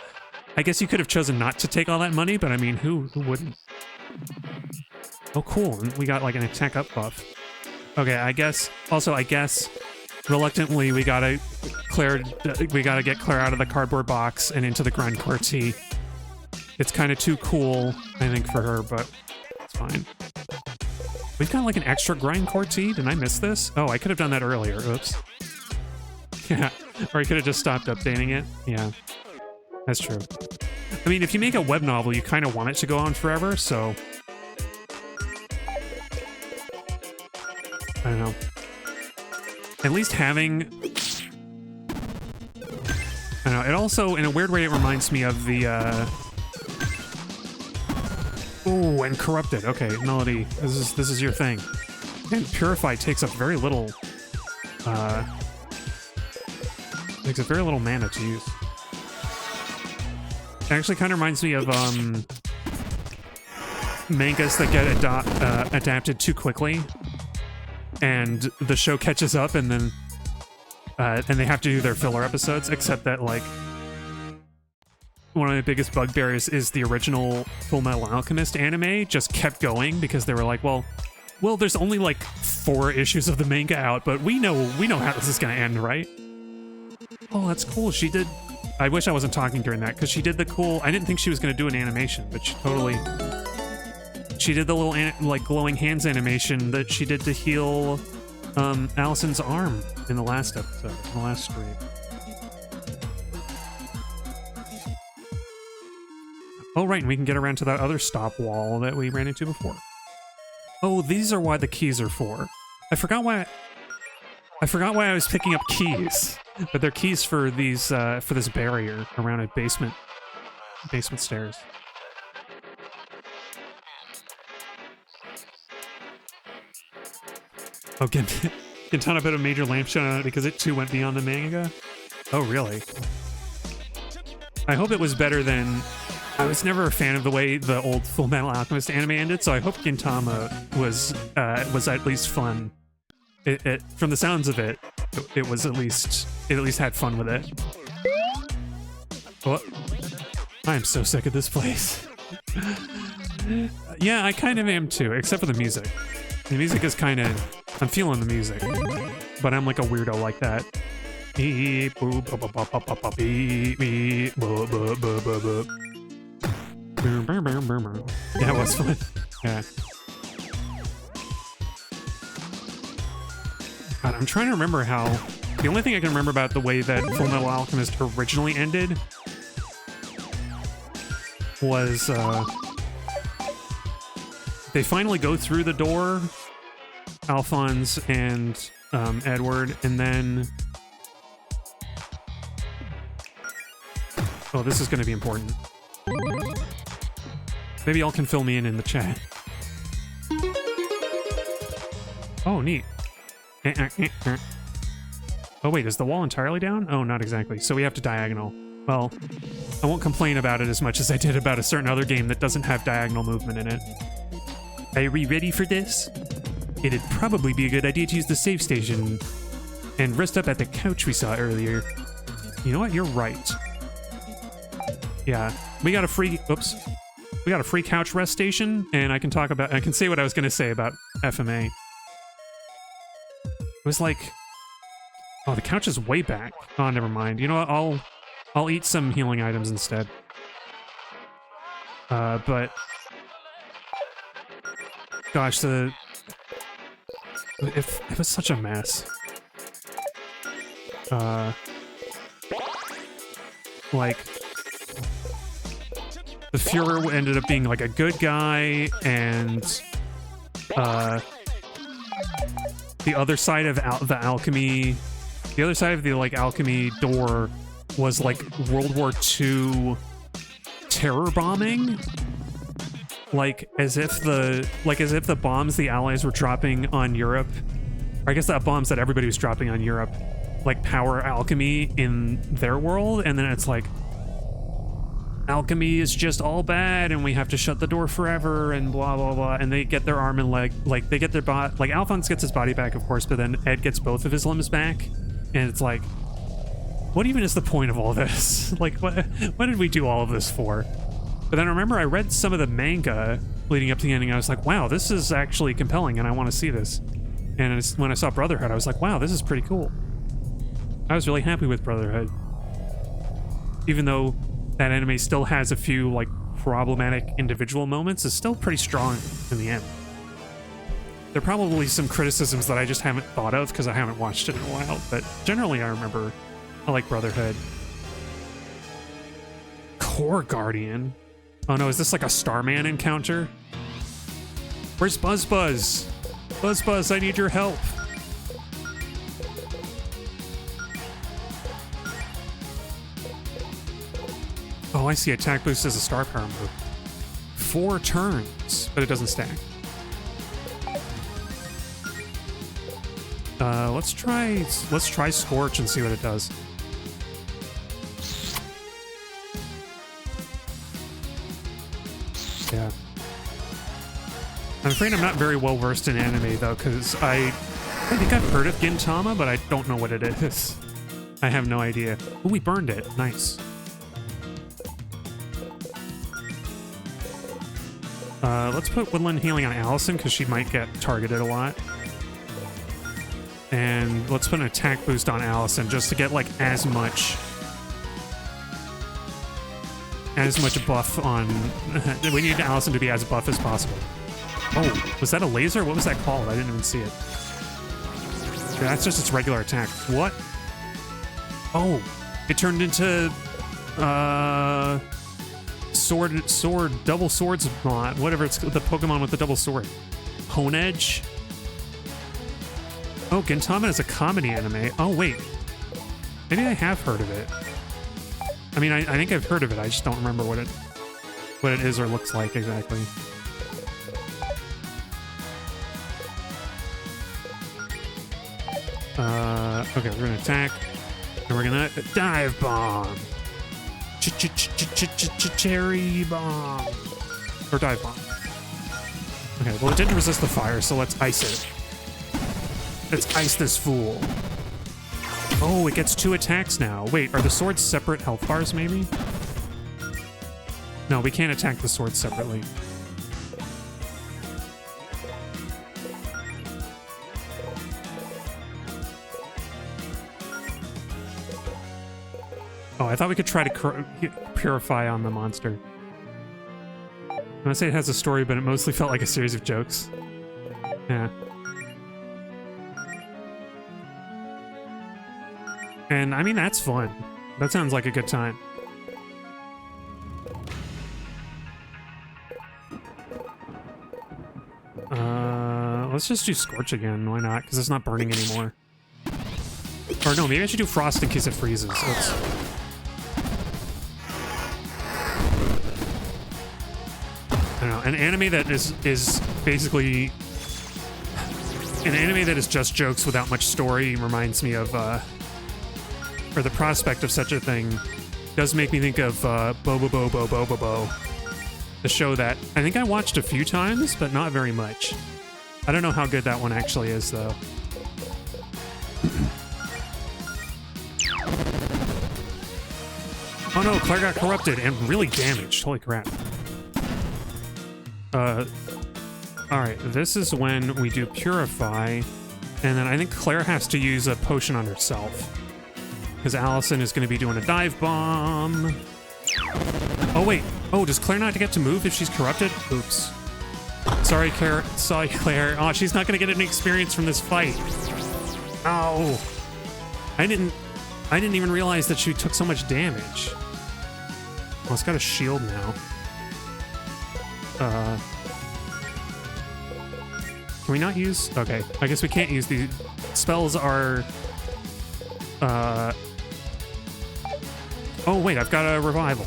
I guess you could have chosen not to take all that money, but I mean, who wouldn't? Oh, cool. We got like an attack up buff. Okay, I guess reluctantly we gotta get Claire out of the cardboard box and into the grindcore tea. It's kind of too cool, I think, for her, but it's fine. We've got like an extra grindcore tea. Did I miss this? Oh, I could have done that earlier. Oops. Yeah, or I could have just stopped updating it. Yeah, that's true. I mean, if you make a web novel, you kind of want it to go on forever, so I don't know. At least having, I don't know. It also, in a weird way, it reminds me of the Oh, and corrupted. Okay, Melody, this is your thing. And Purify takes up very little mana to use. It actually kind of reminds me of mangas that get adapted too quickly, and the show catches up, and then and they have to do their filler episodes. Except that, like, one of the biggest bugbears is the original Full Metal Alchemist anime just kept going because they were like, well, there's only like 4 issues of the manga out, but we know how this is gonna end, right? Oh, that's cool. She did. I wish I wasn't talking during that, because she did the cool. I didn't think she was gonna do an animation, but she totally. She did the little like glowing hands animation that she did to heal Allison's arm in the last episode, in the last stream. Oh, right, and we can get around to that other stop wall that we ran into before. Oh, these are why the keys are for. I forgot why I was picking up keys, but they're keys for these for this barrier around a basement stairs. Oh, Gintana put a major lampshade on it because it too went beyond the manga. Oh, really? I hope it was better than. I was never a fan of the way the old Full Metal Alchemist anime ended, so I hope Gintama was at least fun. From the sounds of it, it at least had fun with it. Oh, I am so sick of this place. Yeah, I kind of am too, except for the music. The music is kind of. I'm feeling the music, but I'm like a weirdo like that. Yeah, it was fun. Yeah. God, I'm trying to remember how. The only thing I can remember about the way that Full Metal Alchemist originally ended was they finally go through the door, Alphonse and Edward, and then. Oh, this is going to be important. Maybe y'all can fill me in the chat. Oh, neat. Oh, wait, is the wall entirely down? Oh, not exactly. So we have to diagonal. Well, I won't complain about it as much as I did about a certain other game that doesn't have diagonal movement in it. Are we ready for this? It'd probably be a good idea to use the save station and rest up at the couch we saw earlier. You know what? You're right. Yeah, we got a free couch rest station, and I can say what I was going to say about FMA. It was like, oh, the couch is way back. Oh, never mind. You know what? I'll eat some healing items instead. But gosh, it was such a mess. Like. The Führer ended up being like a good guy, and the other side of the alchemy like alchemy door was like World War II terror bombing, like as if the bombs the Allies were dropping on Europe, or I guess that bombs that everybody was dropping on Europe, like power alchemy in their world, and then it's like. Alchemy is just all bad, and we have to shut the door forever, and blah blah blah. And they get their arm and leg, like they get their body. Like Alphonse gets his body back, of course, but then Ed gets both of his limbs back, and it's like, what even is the point of all this? Like, what did we do all of this for? But then I remember I read some of the manga leading up to the ending. I was like, wow, this is actually compelling, and I want to see this. And when I saw Brotherhood, I was like, wow, this is pretty cool. I was really happy with Brotherhood, even though. That anime still has a few like problematic individual moments, is still pretty strong in the end. There are probably some criticisms that I just haven't thought of because I haven't watched it in a while, but generally I like Brotherhood. Core Guardian? Oh no, is this like a Starman encounter? Where's Buzz Buzz? Buzz Buzz, I need your help. Oh, I see. Attack boost as a star power move. 4 turns, but it doesn't stack. Let's try Scorch and see what it does. Yeah. I'm afraid I'm not very well versed in anime though, because I think I've heard of Gintama, but I don't know what it is. I have no idea. Oh, we burned it. Nice. Let's put Woodland Healing on Allison, because she might get targeted a lot. And let's put an attack boost on Allison, just to get, like, as much buff on... We need Allison to be as buff as possible. Oh, was that a laser? What was that called? I didn't even see it. Yeah, that's just its regular attack. What? Oh, it turned into... double swords, whatever it's the Pokemon with the double sword. Honedge? Oh, Gintama is a comedy anime. Oh, wait. Maybe I have heard of it. I mean, I think I've heard of it. I just don't remember what it is or looks like exactly. Okay, we're gonna attack. And we're gonna dive bomb. Cherry bomb. Or dive bomb. Okay, well it didn't resist the fire, so let's ice it. Let's ice this fool. Oh, it gets 2 attacks now. Wait, are the swords separate health bars, maybe? No, we can't attack the swords separately. Oh, I thought we could try to purify on the monster. I want to say it has a story, but it mostly felt like a series of jokes. Yeah. And, I mean, that's fun. That sounds like a good time. Let's just do Scorch again. Why not? Because it's not burning anymore. Or no, maybe I should do Frost in case it freezes. Let's... I don't know. An anime that is basically... An anime that is just jokes without much story reminds me of, or the prospect of such a thing does make me think of Bo. The show that I think I watched a few times, but not very much. I don't know how good that one actually is, though. Oh no, Claire got corrupted and really damaged. Holy crap. Alright, this is when we do Purify, and then I think Claire has to use a potion on herself. Because Allison is going to be doing a dive bomb. Oh, wait. Oh, does Claire not get to move if she's corrupted? Oops. Sorry, Claire. Sorry, Claire. Oh, she's not going to get any experience from this fight. Ow. I didn't even realize that she took so much damage. Well, it's got a shield now. Can we not use... Okay, I guess we can't use the... Spells are... Oh, wait, I've got a revival.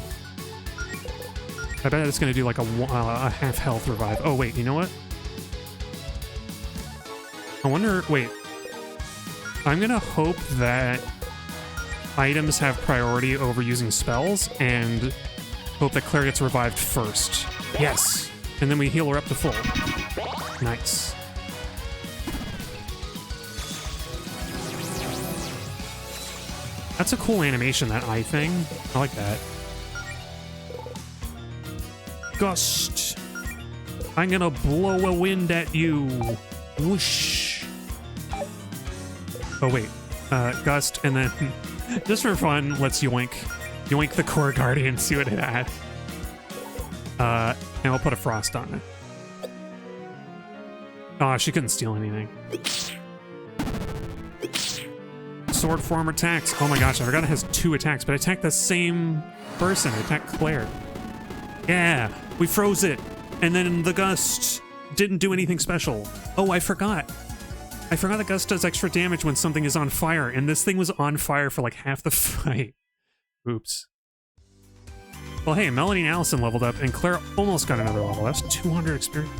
I bet it's going to do like a half health revive. Oh, wait, you know what? I wonder... Wait. I'm going to hope that items have priority over using spells and hope that Claire gets revived first. Yes! And then we heal her up to full. Nice. That's a cool animation, that eye thing. I like that. Gust. I'm gonna blow a wind at you. Whoosh. Oh, wait. Gust, and then, just for fun, let's yoink. Yoink the Core Guardian, see what it had. And we'll put a Frost on it. Oh, she couldn't steal anything. Sword form attacks. Oh my gosh, I forgot it has 2 attacks, but I attacked the same person. I attacked Claire. Yeah, we froze it. And then the Gust didn't do anything special. Oh, I forgot. I forgot the Gust does extra damage when something is on fire, and this thing was on fire for like half the fight. Oops. Well, hey, Melanie and Allison leveled up, and Claire almost got another level. That's 200 experience.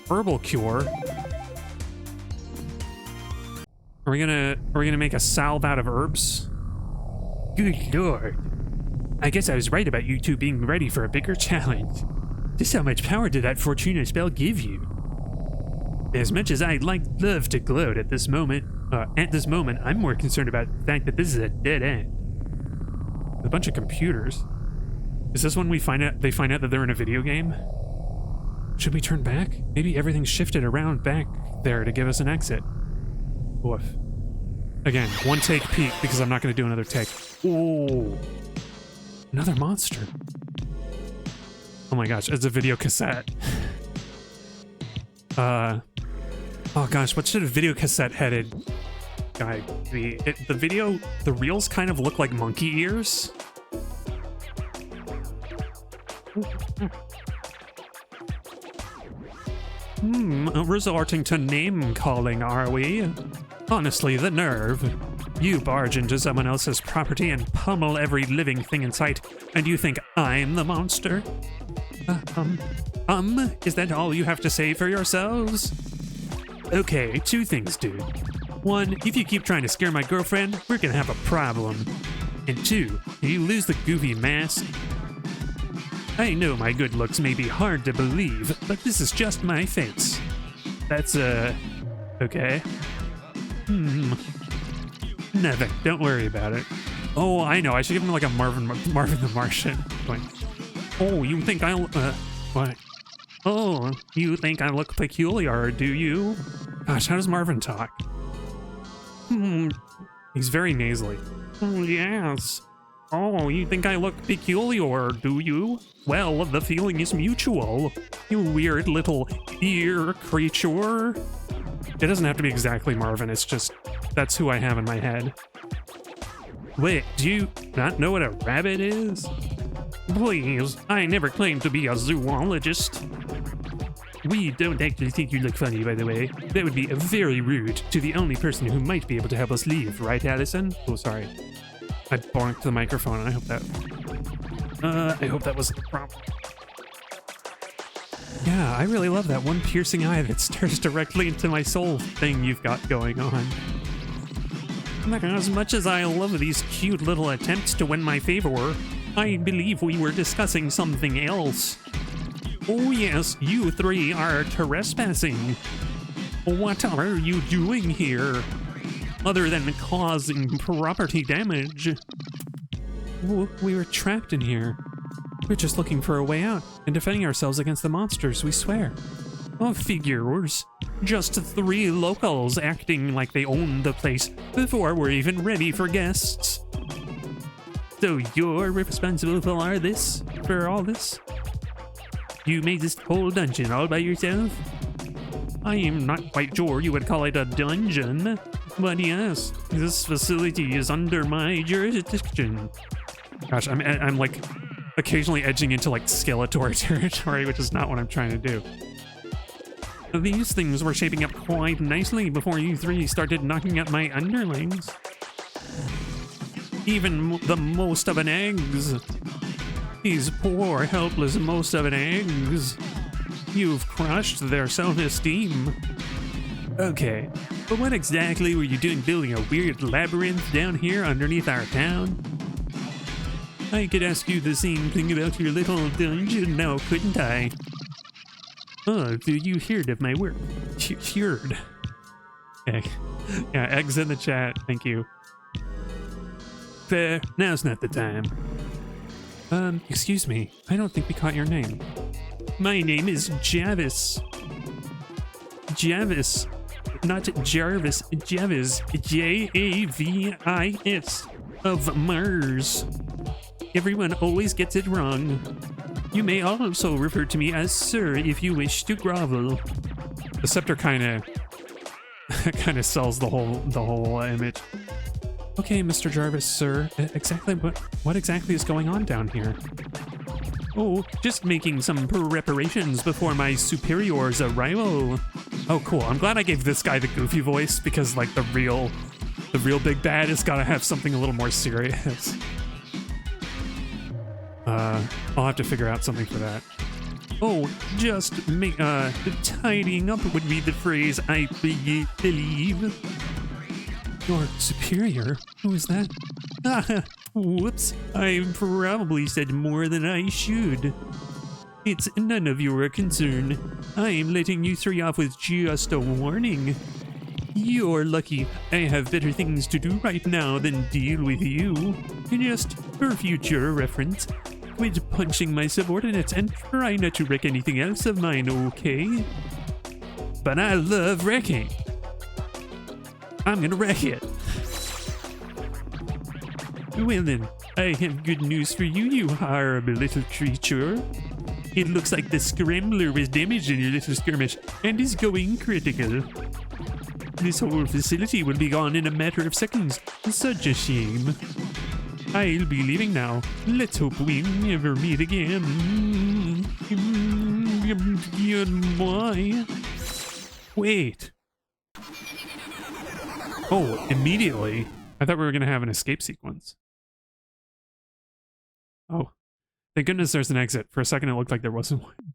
Herbal cure. Are we gonna make a salve out of herbs? Good lord. I guess I was right about you two being ready for a bigger challenge. Just how much power did that Fortuna spell give you? As much as I'd love to gloat at this moment, I'm more concerned about the fact that this is a dead end. A bunch of computers. Is this when they find out that they're in a video game? Should we turn back? Maybe everything's shifted around back there to give us an exit. Woof. Again, one take peek because I'm not going to do another take. Ooh. Another monster. Oh my gosh, it's a video cassette. Oh gosh, what should a video cassette headed guy be? The reels kind of look like monkey ears. Resorting to name calling, are we? Honestly, the nerve. You barge into someone else's property and pummel every living thing in sight, and you think I'm the monster? Is that all you have to say for yourselves? Okay, two things, dude. One, if you keep trying to scare my girlfriend, we're gonna have a problem. And two, if you lose the goofy mask. I know my good looks may be hard to believe, but this is just my face. That's, okay. Nothing, don't worry about it. Oh, I know, I should give him like a Marvin the Martian. Like, oh, you think what? Oh, you think I look peculiar, do you? Gosh, how does Marvin talk? He's very nasally. Oh, yes. Oh, you think I look peculiar, do you? Well, the feeling is mutual. You weird little ear creature. It doesn't have to be exactly Marvin, it's just, that's who I have in my head. Wait, do you not know what a rabbit is? Please, I never claimed to be a zoologist. We don't actually think you look funny, by the way. That would be very rude to the only person who might be able to help us leave, right, Allison? Oh, sorry. I bonked the microphone, and I hope that wasn't the problem. Yeah, I really love that one piercing eye that stares directly into my soul thing you've got going on. As much as I love these cute little attempts to win my favor, I believe we were discussing something else. Oh yes, you three are trespassing. What are you doing here? Other than causing property damage. We were trapped in here. We're just looking for a way out and defending ourselves against the monsters, we swear. Oh, figures. Just three locals acting like they own the place before we're even ready for guests. So you're responsible for all this? You made this whole dungeon all by yourself? I am not quite sure you would call it a dungeon, but yes, this facility is under my jurisdiction. Gosh, I'm like occasionally edging into like Skeletor territory, which is not what I'm trying to do. These things were shaping up quite nicely before you three started knocking at my underlings. Even the most of an eggs. These poor, helpless most of an eggs. You've crushed their self-esteem. Okay, but what exactly were you doing building a weird labyrinth down here underneath our town? I could ask you the same thing about your little dungeon now, couldn't I? Oh, do you heard of my work? Heard. Egg. Yeah, eggs in the chat, thank you. Fair, now's not the time. Excuse me, I don't think we caught your name. My name is Javis. Javis. Not Jarvis, Javis. Javis. Of Mars. Everyone always gets it wrong. You may also refer to me as Sir if you wish to grovel. The scepter kind of sells the whole image. Okay, Mr. Jarvis, sir. Exactly what exactly is going on down here? Oh, just making some preparations before my superior's arrival. Oh, cool. I'm glad I gave this guy the goofy voice because, like, the real big bad has got to have something a little more serious. I'll have to figure out something for that. Oh, just make, tidying up would be the phrase I believe. Your superior? Who is that? Ah, whoops. I probably said more than I should. It's none of your concern. I'm letting you three off with just a warning. You're lucky I have better things to do right now than deal with you. Just for future reference, quit punching my subordinates and try not to wreck anything else of mine, okay? But I love wrecking. I'm gonna wreck it. Well then, I have good news for you, you horrible little creature. It looks like the scrambler was damaged in your little skirmish and is going critical. This whole facility will be gone in a matter of seconds. Such a shame. I'll be leaving now. Let's hope we never meet again. Goodbye. Wait. Oh, immediately. I thought we were going to have an escape sequence. Oh. Thank goodness there's an exit. For a second, it looked like there wasn't one.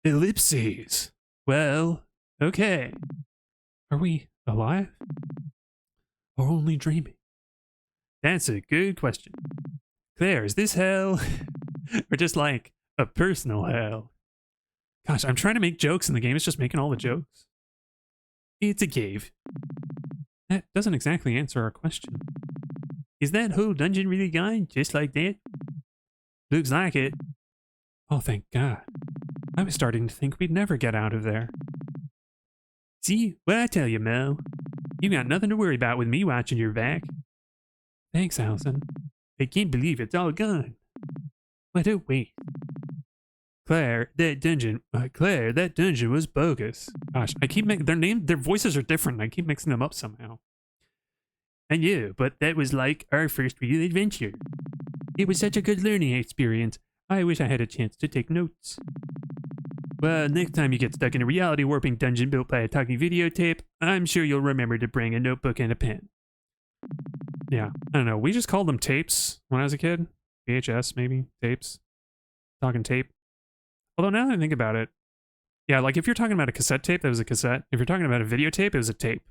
Ellipses. Well, okay. Are we alive? Or only dreaming? That's a good question. Claire, is this hell? Or just like a personal hell? Gosh, I'm trying to make jokes and the game is just making all the jokes. It's a cave. That doesn't exactly answer our question. Is that whole dungeon really gone just like that? Looks like it. Oh, thank God. I was starting to think we'd never get out of there. See, what I tell you, Mel. You got nothing to worry about with me watching your back. Thanks, Allison. I can't believe it's all gone. What a waste. Claire, that dungeon was bogus. Gosh, I keep making their voices are different. I keep mixing them up somehow. I know, but that was like our first real adventure. It was such a good learning experience. I wish I had a chance to take notes. Well, next time you get stuck in a reality warping dungeon built by a talking videotape, I'm sure you'll remember to bring a notebook and a pen. Yeah, I don't know. We just called them tapes when I was a kid. VHS, maybe? Tapes? Talking tape. Although now that I think about it, yeah, like if you're talking about a cassette tape, that was a cassette. If you're talking about a videotape, it was a tape.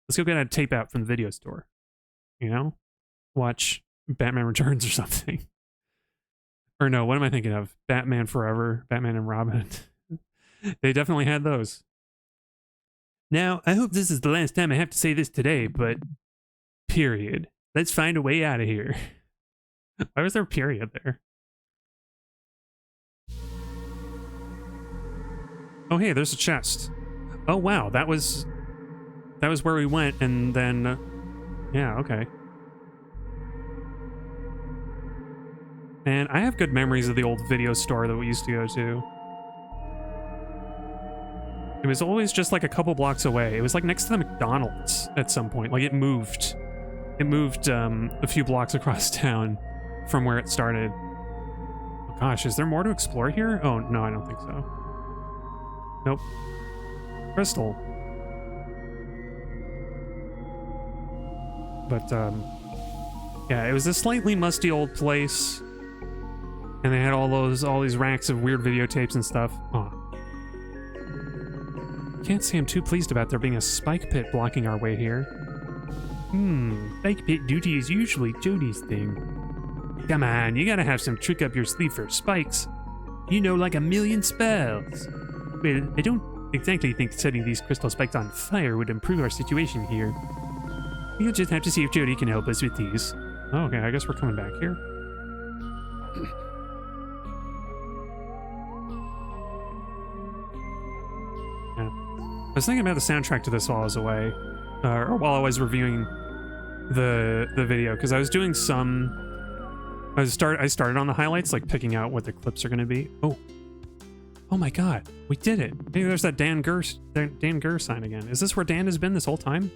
Let's go get a tape out from the video store. You know? Watch Batman Returns or something. Or no, what am I thinking of? Batman Forever, Batman and Robin. They definitely had those. Now, I hope this is the last time I have to say this today, but period. Let's find a way out of here. Why was there a period there? Oh, hey, there's a chest. Oh, wow, that was where we went, and then... yeah, okay. And I have good memories of the old video store that we used to go to. It was always just like a couple blocks away. It was like next to the McDonald's at some point. Like it moved. It moved a few blocks across town from where it started. Oh, gosh, is there more to explore here? Oh, no, I don't think so. Nope. Crystal. But, yeah, it was a slightly musty old place. And they had all these racks of weird videotapes and stuff. Oh. Can't say I'm too pleased about there being a spike pit blocking our way here. Spike pit duty is usually Jody's thing. Come on, you gotta have some trick up your sleeve for spikes. You know, like a million spells. Well, I don't exactly think setting these crystal spikes on fire would improve our situation here. We'll just have to see if Jody can help us with these. Oh, okay, I guess we're coming back here. Yeah. I was thinking about the soundtrack to this while I was away, or while I was reviewing the video, because I was doing some. I started on the highlights, like picking out what the clips are going to be. Oh my God, we did it! Maybe there's that Dan Gurr sign again. Is this where Dan has been this whole time?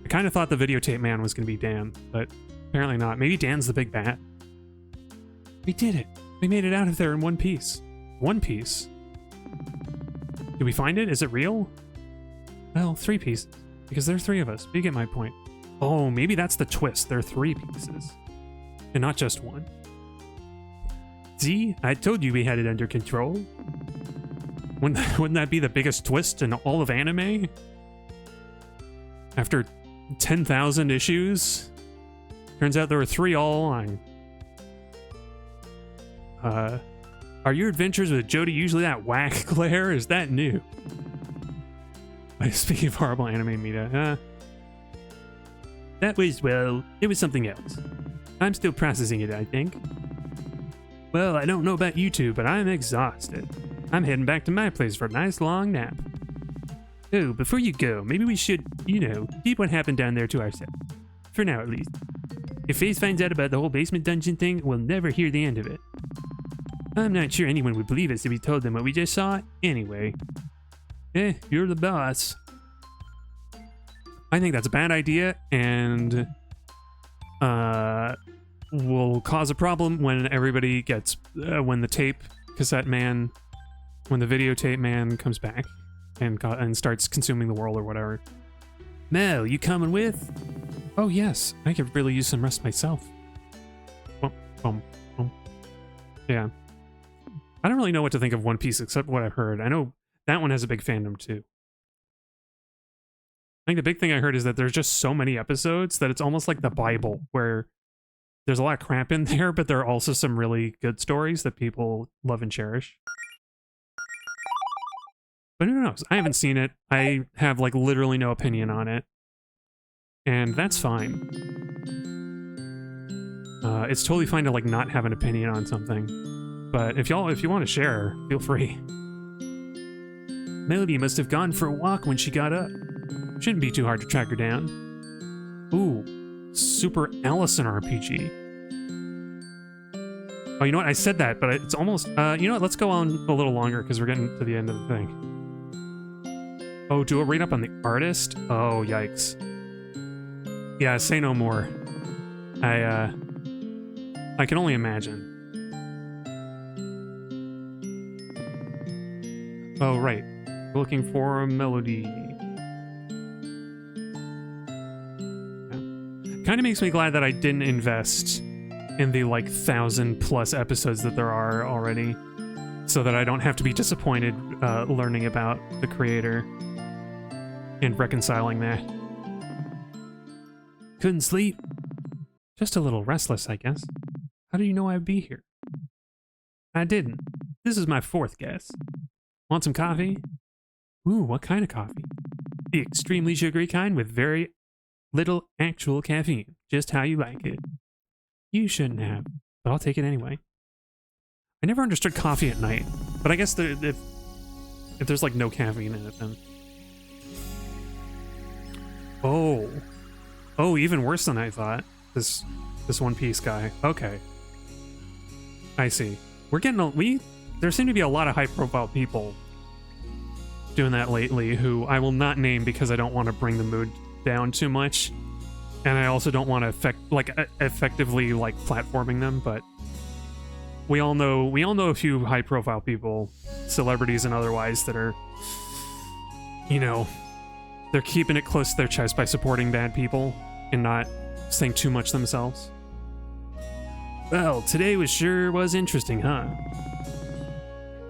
I kind of thought the videotape man was going to be Dan, but apparently not. Maybe Dan's the big bat. We did it! We made it out of there in one piece. One piece. Did we find it? Is it real? Well, 3 pieces. Because there are 3 of us. But you get my point. Oh, maybe that's the twist. There are 3 pieces. and not just one. See, I told you we had it under control. Wouldn't that be the biggest twist in all of anime? After 10,000 issues, turns out there were 3 all along. Are your adventures with Jody usually that whack, Claire? Is that new? Speaking of horrible anime media, that was, well, it was something else. I'm still processing it, I think. Well, I don't know about you two, but I'm exhausted. I'm heading back to my place for a nice long nap. Oh, before you go, maybe we should, you know, keep what happened down there to ourselves. For now, at least. If FaZe finds out about the whole basement dungeon thing, we'll never hear the end of it. I'm not sure anyone would believe us if we told them what we just saw anyway. You're the boss. I think that's a bad idea, and will cause a problem when everybody gets when the videotape man comes back and starts consuming the world or whatever. Mel, you coming with? Oh yes, I could really use some rest myself. Yeah. I don't really know what to think of One Piece except what I've heard. I know that one has a big fandom too. I think the big thing I heard is that there's just so many episodes that it's almost like the Bible, where there's a lot of crap in there, but there are also some really good stories that people love and cherish. But who knows? I haven't seen it. I have like literally no opinion on it. And that's fine. It's totally fine to like not have an opinion on something. But if you want to share, feel free. Melody must have gone for a walk when she got up. Shouldn't be too hard to track her down. Ooh, Super Allison RPG. Oh, you know what? I said that, but it's almost... you know what? Let's go on a little longer because we're getting to the end of the thing. Oh, do a read up on the artist? Oh, yikes. Yeah, say no more. I can only imagine. Oh, right. Looking for a melody. Kind of makes me glad that I didn't invest in the like 1,000+ episodes that there are already, so that I don't have to be disappointed learning about the creator and reconciling that. Couldn't sleep? Just a little restless, I guess. How do you know I'd be here? I didn't. This is my 4th guess. Want some coffee? Ooh, what kind of coffee? The extremely sugary kind with very little actual caffeine. Just how you like it. You shouldn't have, but I'll take it anyway. I never understood coffee at night, but I guess if there's like no caffeine in it, then... Oh, even worse than I thought. This One Piece guy. Okay. I see. There seem to be a lot of high-profile people doing that lately, who I will not name because I don't want to bring the mood down too much, and I also don't want to effectively platforming them. But we all know a few high-profile people, celebrities and otherwise, that are, you know, they're keeping it close to their chest by supporting bad people and not saying too much themselves. Well, today was interesting, huh?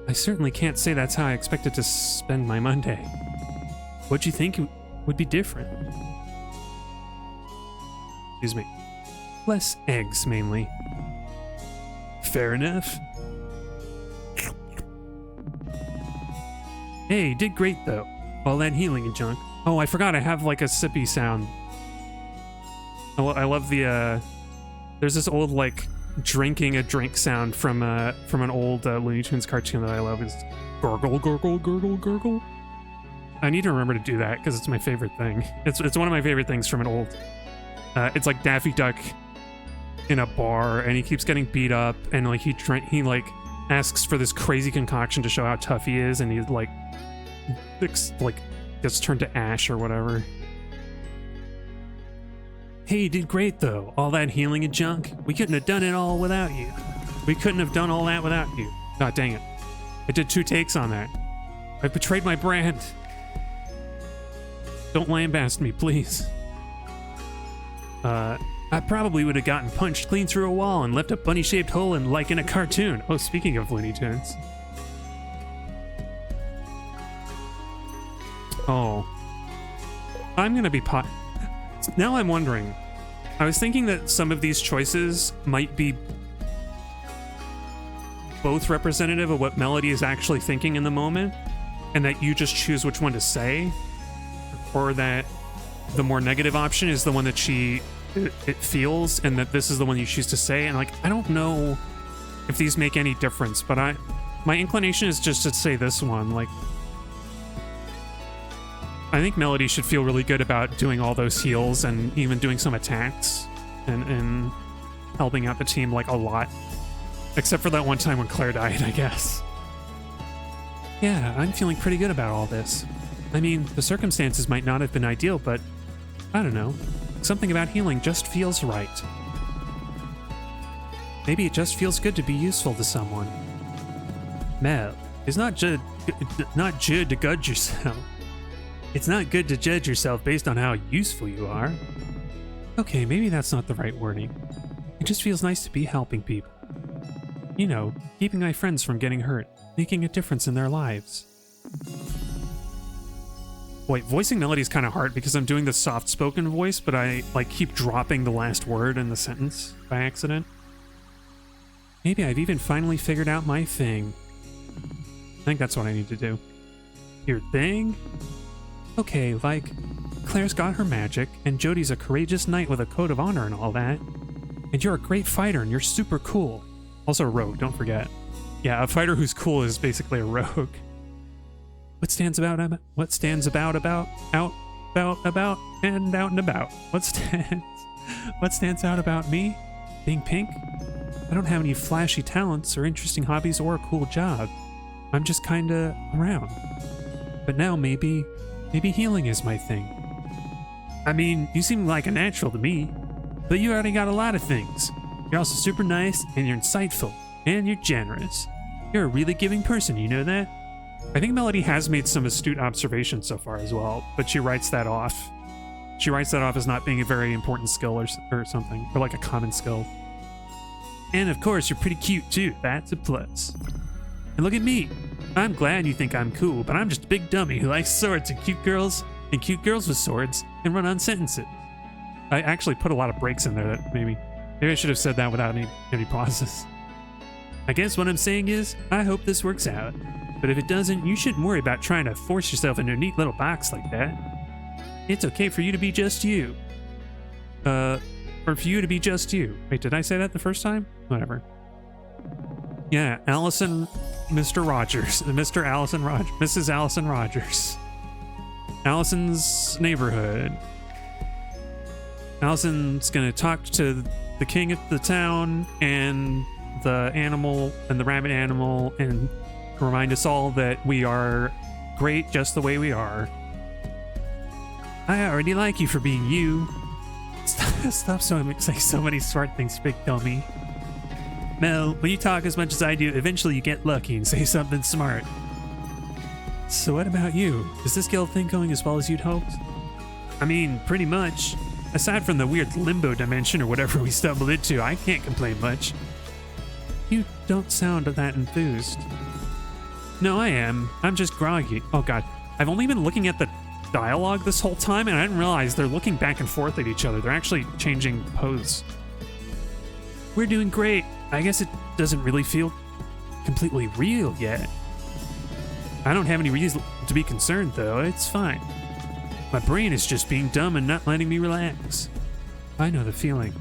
I certainly can't say that's how I expected to spend my Monday. What'd you think would be different? Excuse me. Less eggs, mainly. Fair enough. Hey, you did great, though. All that healing and junk. Oh, I forgot I have, like, a sippy sound. I love the, there's this old, like, drinking a drink sound from an old Looney Tunes cartoon that I love. Is gurgle, gurgle, gurgle, gurgle. I need to remember to do that because it's my favorite thing. It's one of my favorite things from an old... it's like Daffy Duck in a bar, and he keeps getting beat up, and like he asks for this crazy concoction to show how tough he is, and he like gets turned to ash or whatever. Hey, you did great though. All that healing and junk. We couldn't have done it all without you. We couldn't have done all that without you. God dang it. I did 2 takes on that. I betrayed my brand. Don't lambaste me, please. I probably would have gotten punched clean through a wall and left a bunny-shaped hole like in a cartoon. Oh, speaking of Looney Tunes. Oh. I'm gonna be Now I'm wondering. I was thinking that some of these choices might be both representative of what Melody is actually thinking in the moment, and that you just choose which one to say, or that the more negative option is the one that it feels, and that this is the one you choose to say. And like, I don't know if these make any difference, but my inclination is just to say this one. Like, I think Melody should feel really good about doing all those heals and even doing some attacks and helping out the team like a lot. Except for that one time when Claire died, I guess. Yeah, I'm feeling pretty good about all this. I mean, the circumstances might not have been ideal, but I don't know. Something about healing just feels right. Maybe it just feels good to be useful to someone. Mel, it's not good to judge yourself. It's not good to judge yourself based on how useful you are. Okay, maybe that's not the right wording. It just feels nice to be helping people. You know, keeping my friends from getting hurt, making a difference in their lives. Wait, voicing Melody is kind of hard because I'm doing the soft-spoken voice, but I like keep dropping the last word in the sentence by accident. Maybe I've even finally figured out my thing. I think that's what I need to do. Your thing? Okay, like, Claire's got her magic, and Jodie's a courageous knight with a code of honor and all that. And you're a great fighter, and you're super cool. Also a rogue, don't forget. Yeah, a fighter who's cool is basically a rogue. What stands out and out and about? What stands out about me? Being pink? I don't have any flashy talents or interesting hobbies or a cool job. I'm just kinda around. But now maybe healing is my thing. I mean, you seem like a natural to me, but you already got a lot of things. You're also super nice, and you're insightful, and you're generous. You're a really giving person, you know that? I think Melody has made some astute observations so far as well, but she writes that off. She writes that off as not being a very important skill or something, or like a common skill. And of course, you're pretty cute too. That's a plus. And look at me. I'm glad you think I'm cool, but I'm just a big dummy who likes swords and cute girls with swords and run on sentences. I actually put a lot of breaks in there that maybe I should have said that without any pauses. I guess what I'm saying is, I hope this works out. But if it doesn't, you shouldn't worry about trying to force yourself into a neat little box like that. It's okay for you to be just you. Or for you to be just you. Wait, did I say that the first time? Whatever. Yeah, Mrs. Allison Rogers. Allison's neighborhood. Allison's gonna talk to the king of the town and the animal and the rabbit animal and remind us all that we are great just the way we are. I already like you for being you. Stop saying so many smart things, big dummy. Mel, when you talk as much as I do, eventually you get lucky and say something smart. So what about you? Is this guild thing going as well as you'd hoped? I mean, pretty much. Aside from the weird limbo dimension or whatever we stumbled into, I can't complain much. You don't sound that enthused. No, I am. I'm just groggy. Oh god. I've only been looking at the dialogue this whole time, and I didn't realize they're looking back and forth at each other. They're actually changing pose. We're doing great. I guess it doesn't really feel completely real yet. I don't have any reason to be concerned, though. It's fine. My brain is just being dumb and not letting me relax. I know the feeling.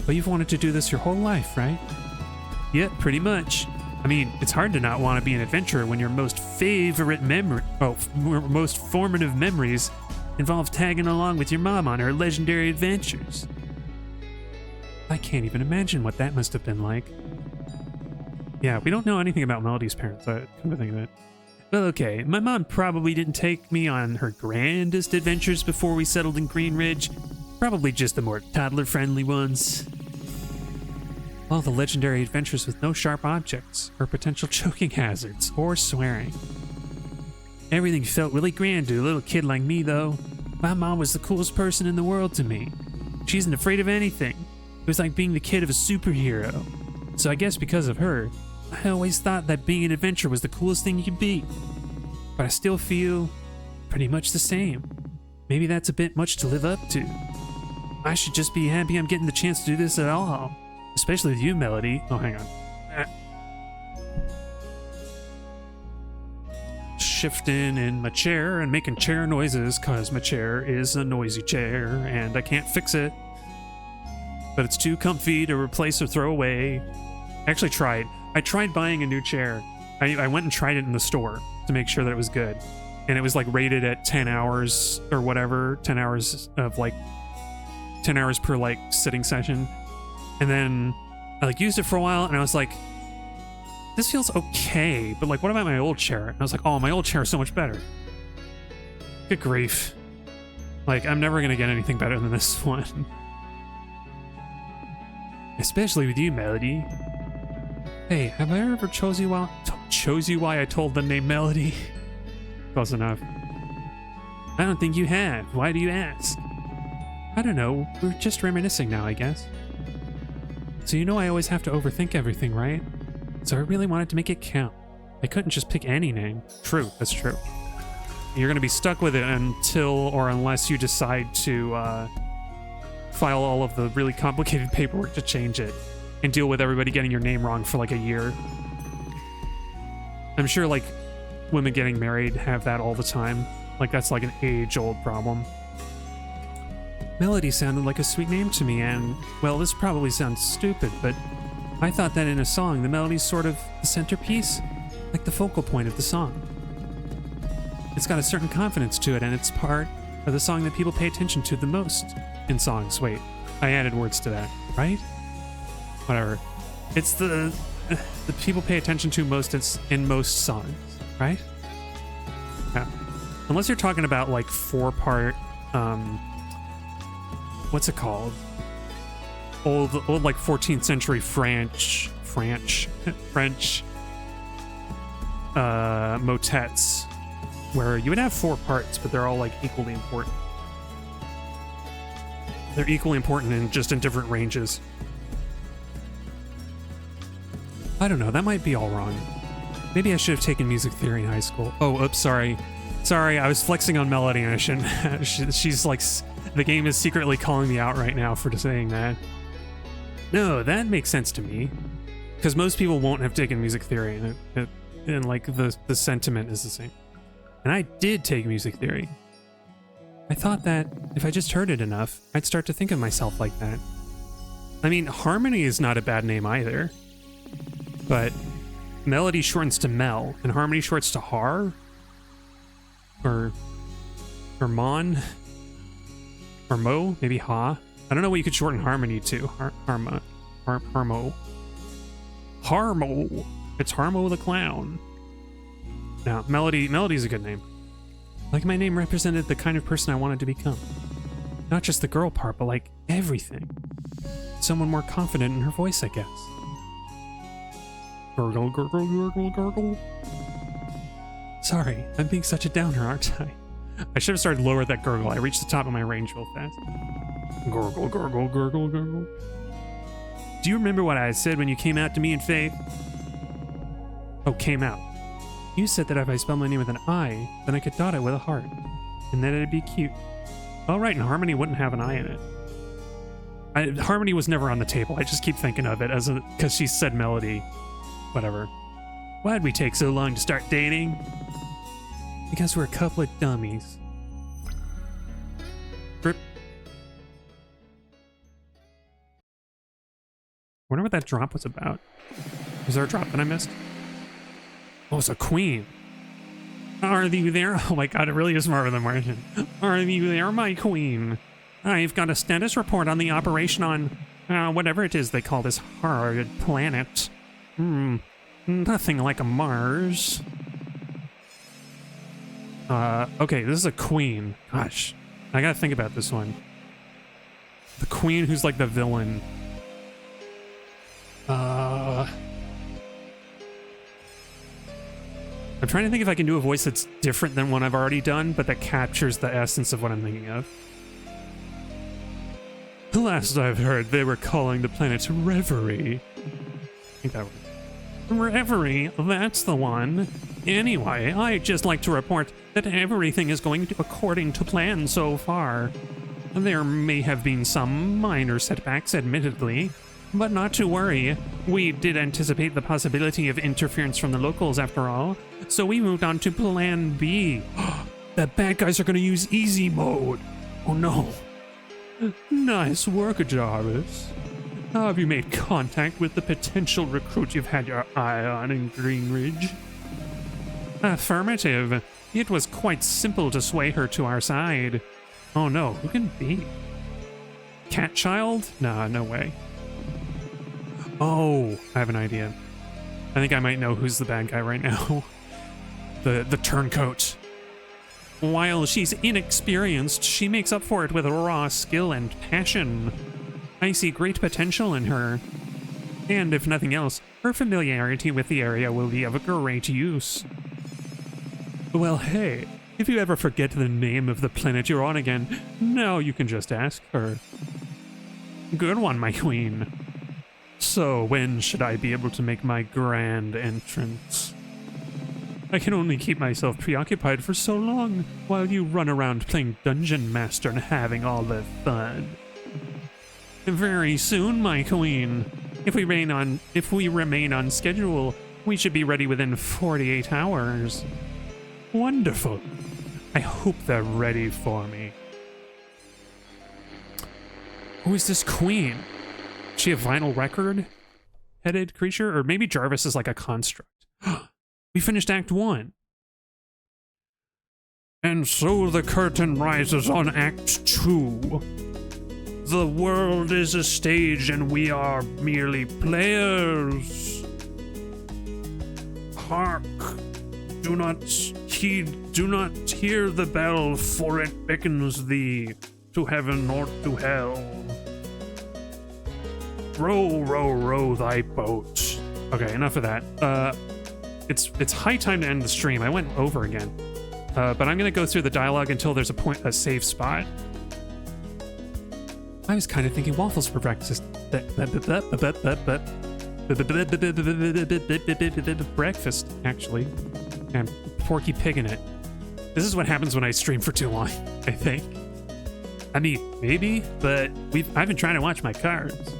But you've wanted to do this your whole life, right? Yep, pretty much. I mean, it's hard to not want to be an adventurer when your most formative memories involve tagging along with your mom on her legendary adventures. I can't even imagine what that must have been like. Yeah, we don't know anything about Melody's parents, I come to think of it. Well, okay, my mom probably didn't take me on her grandest adventures before we settled in Green Ridge. Probably just the more toddler-friendly ones. All the legendary adventures with no sharp objects, or potential choking hazards, or swearing. Everything felt really grand to a little kid like me, though. My mom was the coolest person in the world to me. She isn't afraid of anything. It was like being the kid of a superhero. So I guess because of her, I always thought that being an adventurer was the coolest thing you could be. But I still feel pretty much the same. Maybe that's a bit much to live up to. I should just be happy I'm getting the chance to do this at all. Especially with you, Melody. Oh, hang on. Shifting in my chair and making chair noises because my chair is a noisy chair and I can't fix it. But it's too comfy to replace or throw away. I actually tried. I tried buying a new chair. I went and tried it in the store to make sure that it was good. And it was like rated at 10 hours or whatever. 10 hours of like 10 hours per like sitting session. And then I like used it for a while and I was like, this feels okay, but like, what about my old chair? And I was like, oh, my old chair is so much better. Good grief. Like, I'm never gonna get anything better than this one. Especially with you, Melody. Hey, have I ever chose you why I told the name Melody? Close enough. I don't think you have. Why do you ask? I don't know. We're just reminiscing now, I guess. So you know I always have to overthink everything, right? So I really wanted to make it count. I couldn't just pick any name. True, that's true. You're gonna be stuck with it until or unless you decide to file all of the really complicated paperwork to change it and deal with everybody getting your name wrong for like a year. I'm sure like women getting married have that all the time. Like that's like an age-old problem. Melody sounded like a sweet name to me and, well, this probably sounds stupid, but I thought that in a song, the melody's sort of the centerpiece, like the focal point of the song. It's got a certain confidence to it, and it's part of the song that people pay attention to the most in songs. Wait, I added words to that, right? Whatever. It's the people pay attention to most in most songs, right? Yeah. Unless you're talking about like 4-part, what's it called? Old like 14th century French motets where you would have 4 parts, but they're all like equally important. They're equally important in just in different ranges. I don't know, that might be all wrong. Maybe I should have taken music theory in high school. Oh, oops, sorry. Sorry, I was flexing on Melody and I shouldn't. She's like, the game is secretly calling me out right now for saying that. No, that makes sense to me. Because most people won't have taken music theory and like the sentiment is the same. And I did take music theory. I thought that if I just heard it enough, I'd start to think of myself like that. I mean, Harmony is not a bad name either. But Melody shortens to Mel, and Harmony shortens to Har? Or Mon? Or Mo? Maybe Ha? I don't know what you could shorten Harmony to. Harmo. Harmo. It's Harmo the Clown. Now, Melody's a good name. Like my name represented the kind of person I wanted to become. Not just the girl part, but like everything. Someone more confident in her voice, I guess. Gurgle, gurgle, gurgle, gurgle. Sorry, I'm being such a downer, aren't I? I should have started lower that gurgle. I reached the top of my range real fast. Gurgle, gurgle, gurgle, gurgle. Do you remember what I said when you came out to me in Faith? Oh, came out. You said that if I spelled my name with an I, then I could dot it with a heart. And that it'd be cute. Oh, right, and Harmony wouldn't have an I in it. Harmony was never on the table. I just keep thinking of it as because she said Melody. Whatever. Why'd we take so long to start dating? Because we're a couple of dummies. Rip. Wonder what that drop was about. Was there a drop that I missed? Oh, it's a queen. Are you there? Oh my god, it really is Marvin the Martian. Are you there, my queen? I've got a status report on the operation on whatever it is they call this hard planet. Nothing like a Mars. Okay, this is a queen. Gosh, I gotta think about this one. The queen who's like the villain. I'm trying to think if I can do a voice that's different than one I've already done, but that captures the essence of what I'm thinking of. Last I've heard, they were calling the planet Reverie. I think that was... Reverie, that's the one. Anyway, I'd just like to report that everything is going according to plan so far. There may have been some minor setbacks, admittedly, but not to worry. We did anticipate the possibility of interference from the locals after all, so we moved on to Plan B. The bad guys are going to use easy mode. Oh no. Nice work, Jarvis. Have you made contact with the potential recruit you've had your eye on in Greenridge? Affirmative. It was quite simple to sway her to our side. Oh no, who can it be? Cat Child? Nah, no way. Oh, I have an idea. I think I might know who's the bad guy right now. The turncoat. While she's inexperienced, she makes up for it with raw skill and passion. I see great potential in her. And if nothing else, her familiarity with the area will be of great use. Well, hey, if you ever forget the name of the planet you're on again, now you can just ask her. Good one, my queen. So, when should I be able to make my grand entrance? I can only keep myself preoccupied for so long, while you run around playing Dungeon Master and having all the fun. Very soon, my queen. If we remain on schedule, we should be ready within 48 hours. Wonderful. I hope they're ready for me. Who is this queen? Is she a vinyl record-headed creature? Or maybe Jarvis is like a construct. We finished Act 1. And so the curtain rises on Act 2. The world is a stage and we are merely players. Hark! Do not hear the bell, for it beckons thee to heaven or to hell. Row, row, row thy boat. Okay, enough of that. It's high time to end the stream. I went over again. But I'm gonna go through the dialogue until there's a safe spot. I was kind of thinking waffles for breakfast. Breakfast, actually. And Porky Pig in it. This is what happens when I stream for too long, I think. I mean, maybe, but I've been trying to watch my cards.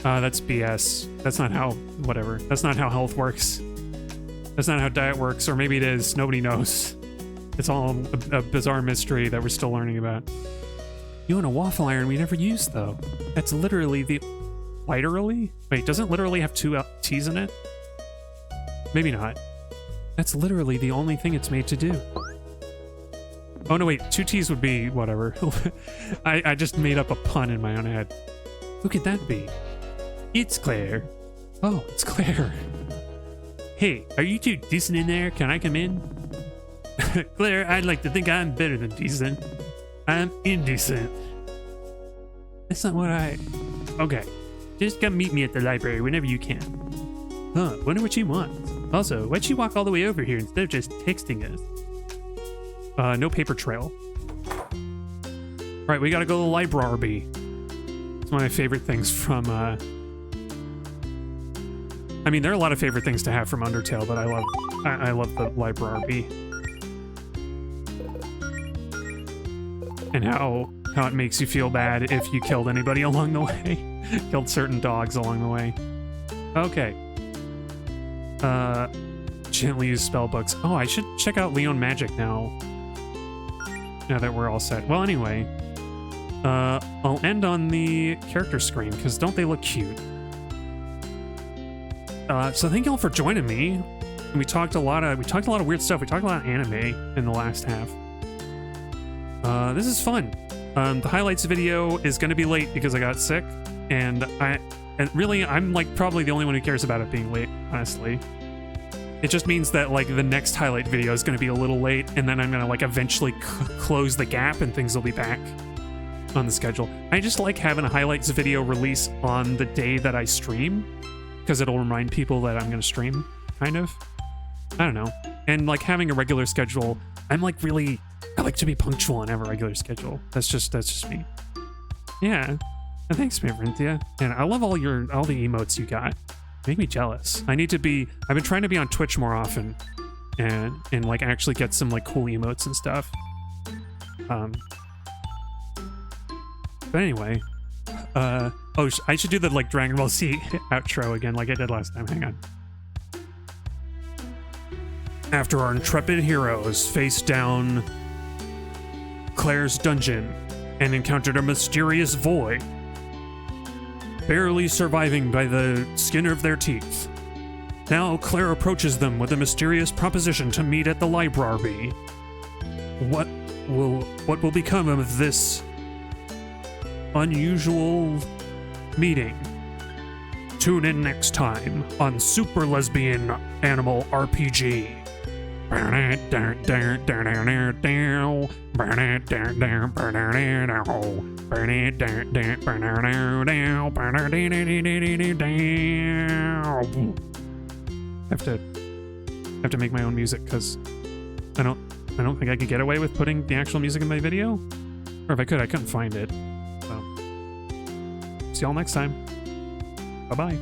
That's BS. That's not how, whatever. That's not how health works. That's not how diet works, or maybe it is. Nobody knows. It's all a bizarre mystery that we're still learning about. You own a waffle iron we never used, though. That's literally the... Literally? Wait, doesn't it literally have two T's in it? Maybe not. That's literally the only thing it's made to do. Oh no, wait, two T's would be whatever. I just made up a pun in my own head. Who could that be? It's Claire. Oh, it's Claire. Hey, are you two decent in there? Can I come in? Claire, I'd like to think I'm better than decent. I'm indecent. That's not what I... Okay. Just come meet me at the library whenever you can. Huh, wonder what she wants. Also, why'd she walk all the way over here instead of just texting us? No paper trail. Alright, we gotta go to the library. It's one of my favorite things from, I mean, there are a lot of favorite things to have from Undertale, but I love the library. And how it makes you feel bad if you killed anybody along the way. Killed certain dogs along the way. Okay. Gently use spell books. Oh, I should check out Leon Magic now. Now that we're all set. Well, anyway. I'll end on the character screen, because don't they look cute? So thank y'all for joining me. We talked a lot of weird stuff. We talked a lot of anime in the last half. This is fun. The highlights video is going to be late because I got sick, and really I'm like probably the only one who cares about it being late, honestly. It just means that like the next highlight video is going to be a little late, and then I'm going to like eventually close the gap and things will be back on the schedule. I just like having a highlights video release on the day that I stream, because it'll remind people that I'm going to stream, kind of. I don't know. And like having a regular schedule, I'm like really... I like to be punctual and have a regular schedule. That's just me. Yeah. Thanks, Mavrinthia. And I love all the emotes you got. Make me jealous. I've been trying to be on Twitch more often and like actually get some like cool emotes and stuff. But anyway, oh, I should do the like Dragon Ball Z outro again like I did last time. Hang on. After our intrepid heroes faced down Claire's dungeon and encountered a mysterious void, barely surviving by the skin of their teeth. Now Claire approaches them with a mysterious proposition to meet at the library. What will become of this unusual meeting? Tune in next time on Super Lesbian Animal RPG. Have to make my own music because I don't think I could get away with putting the actual music in my video. Or if I could, I couldn't find it. So see y'all next time. Bye-bye.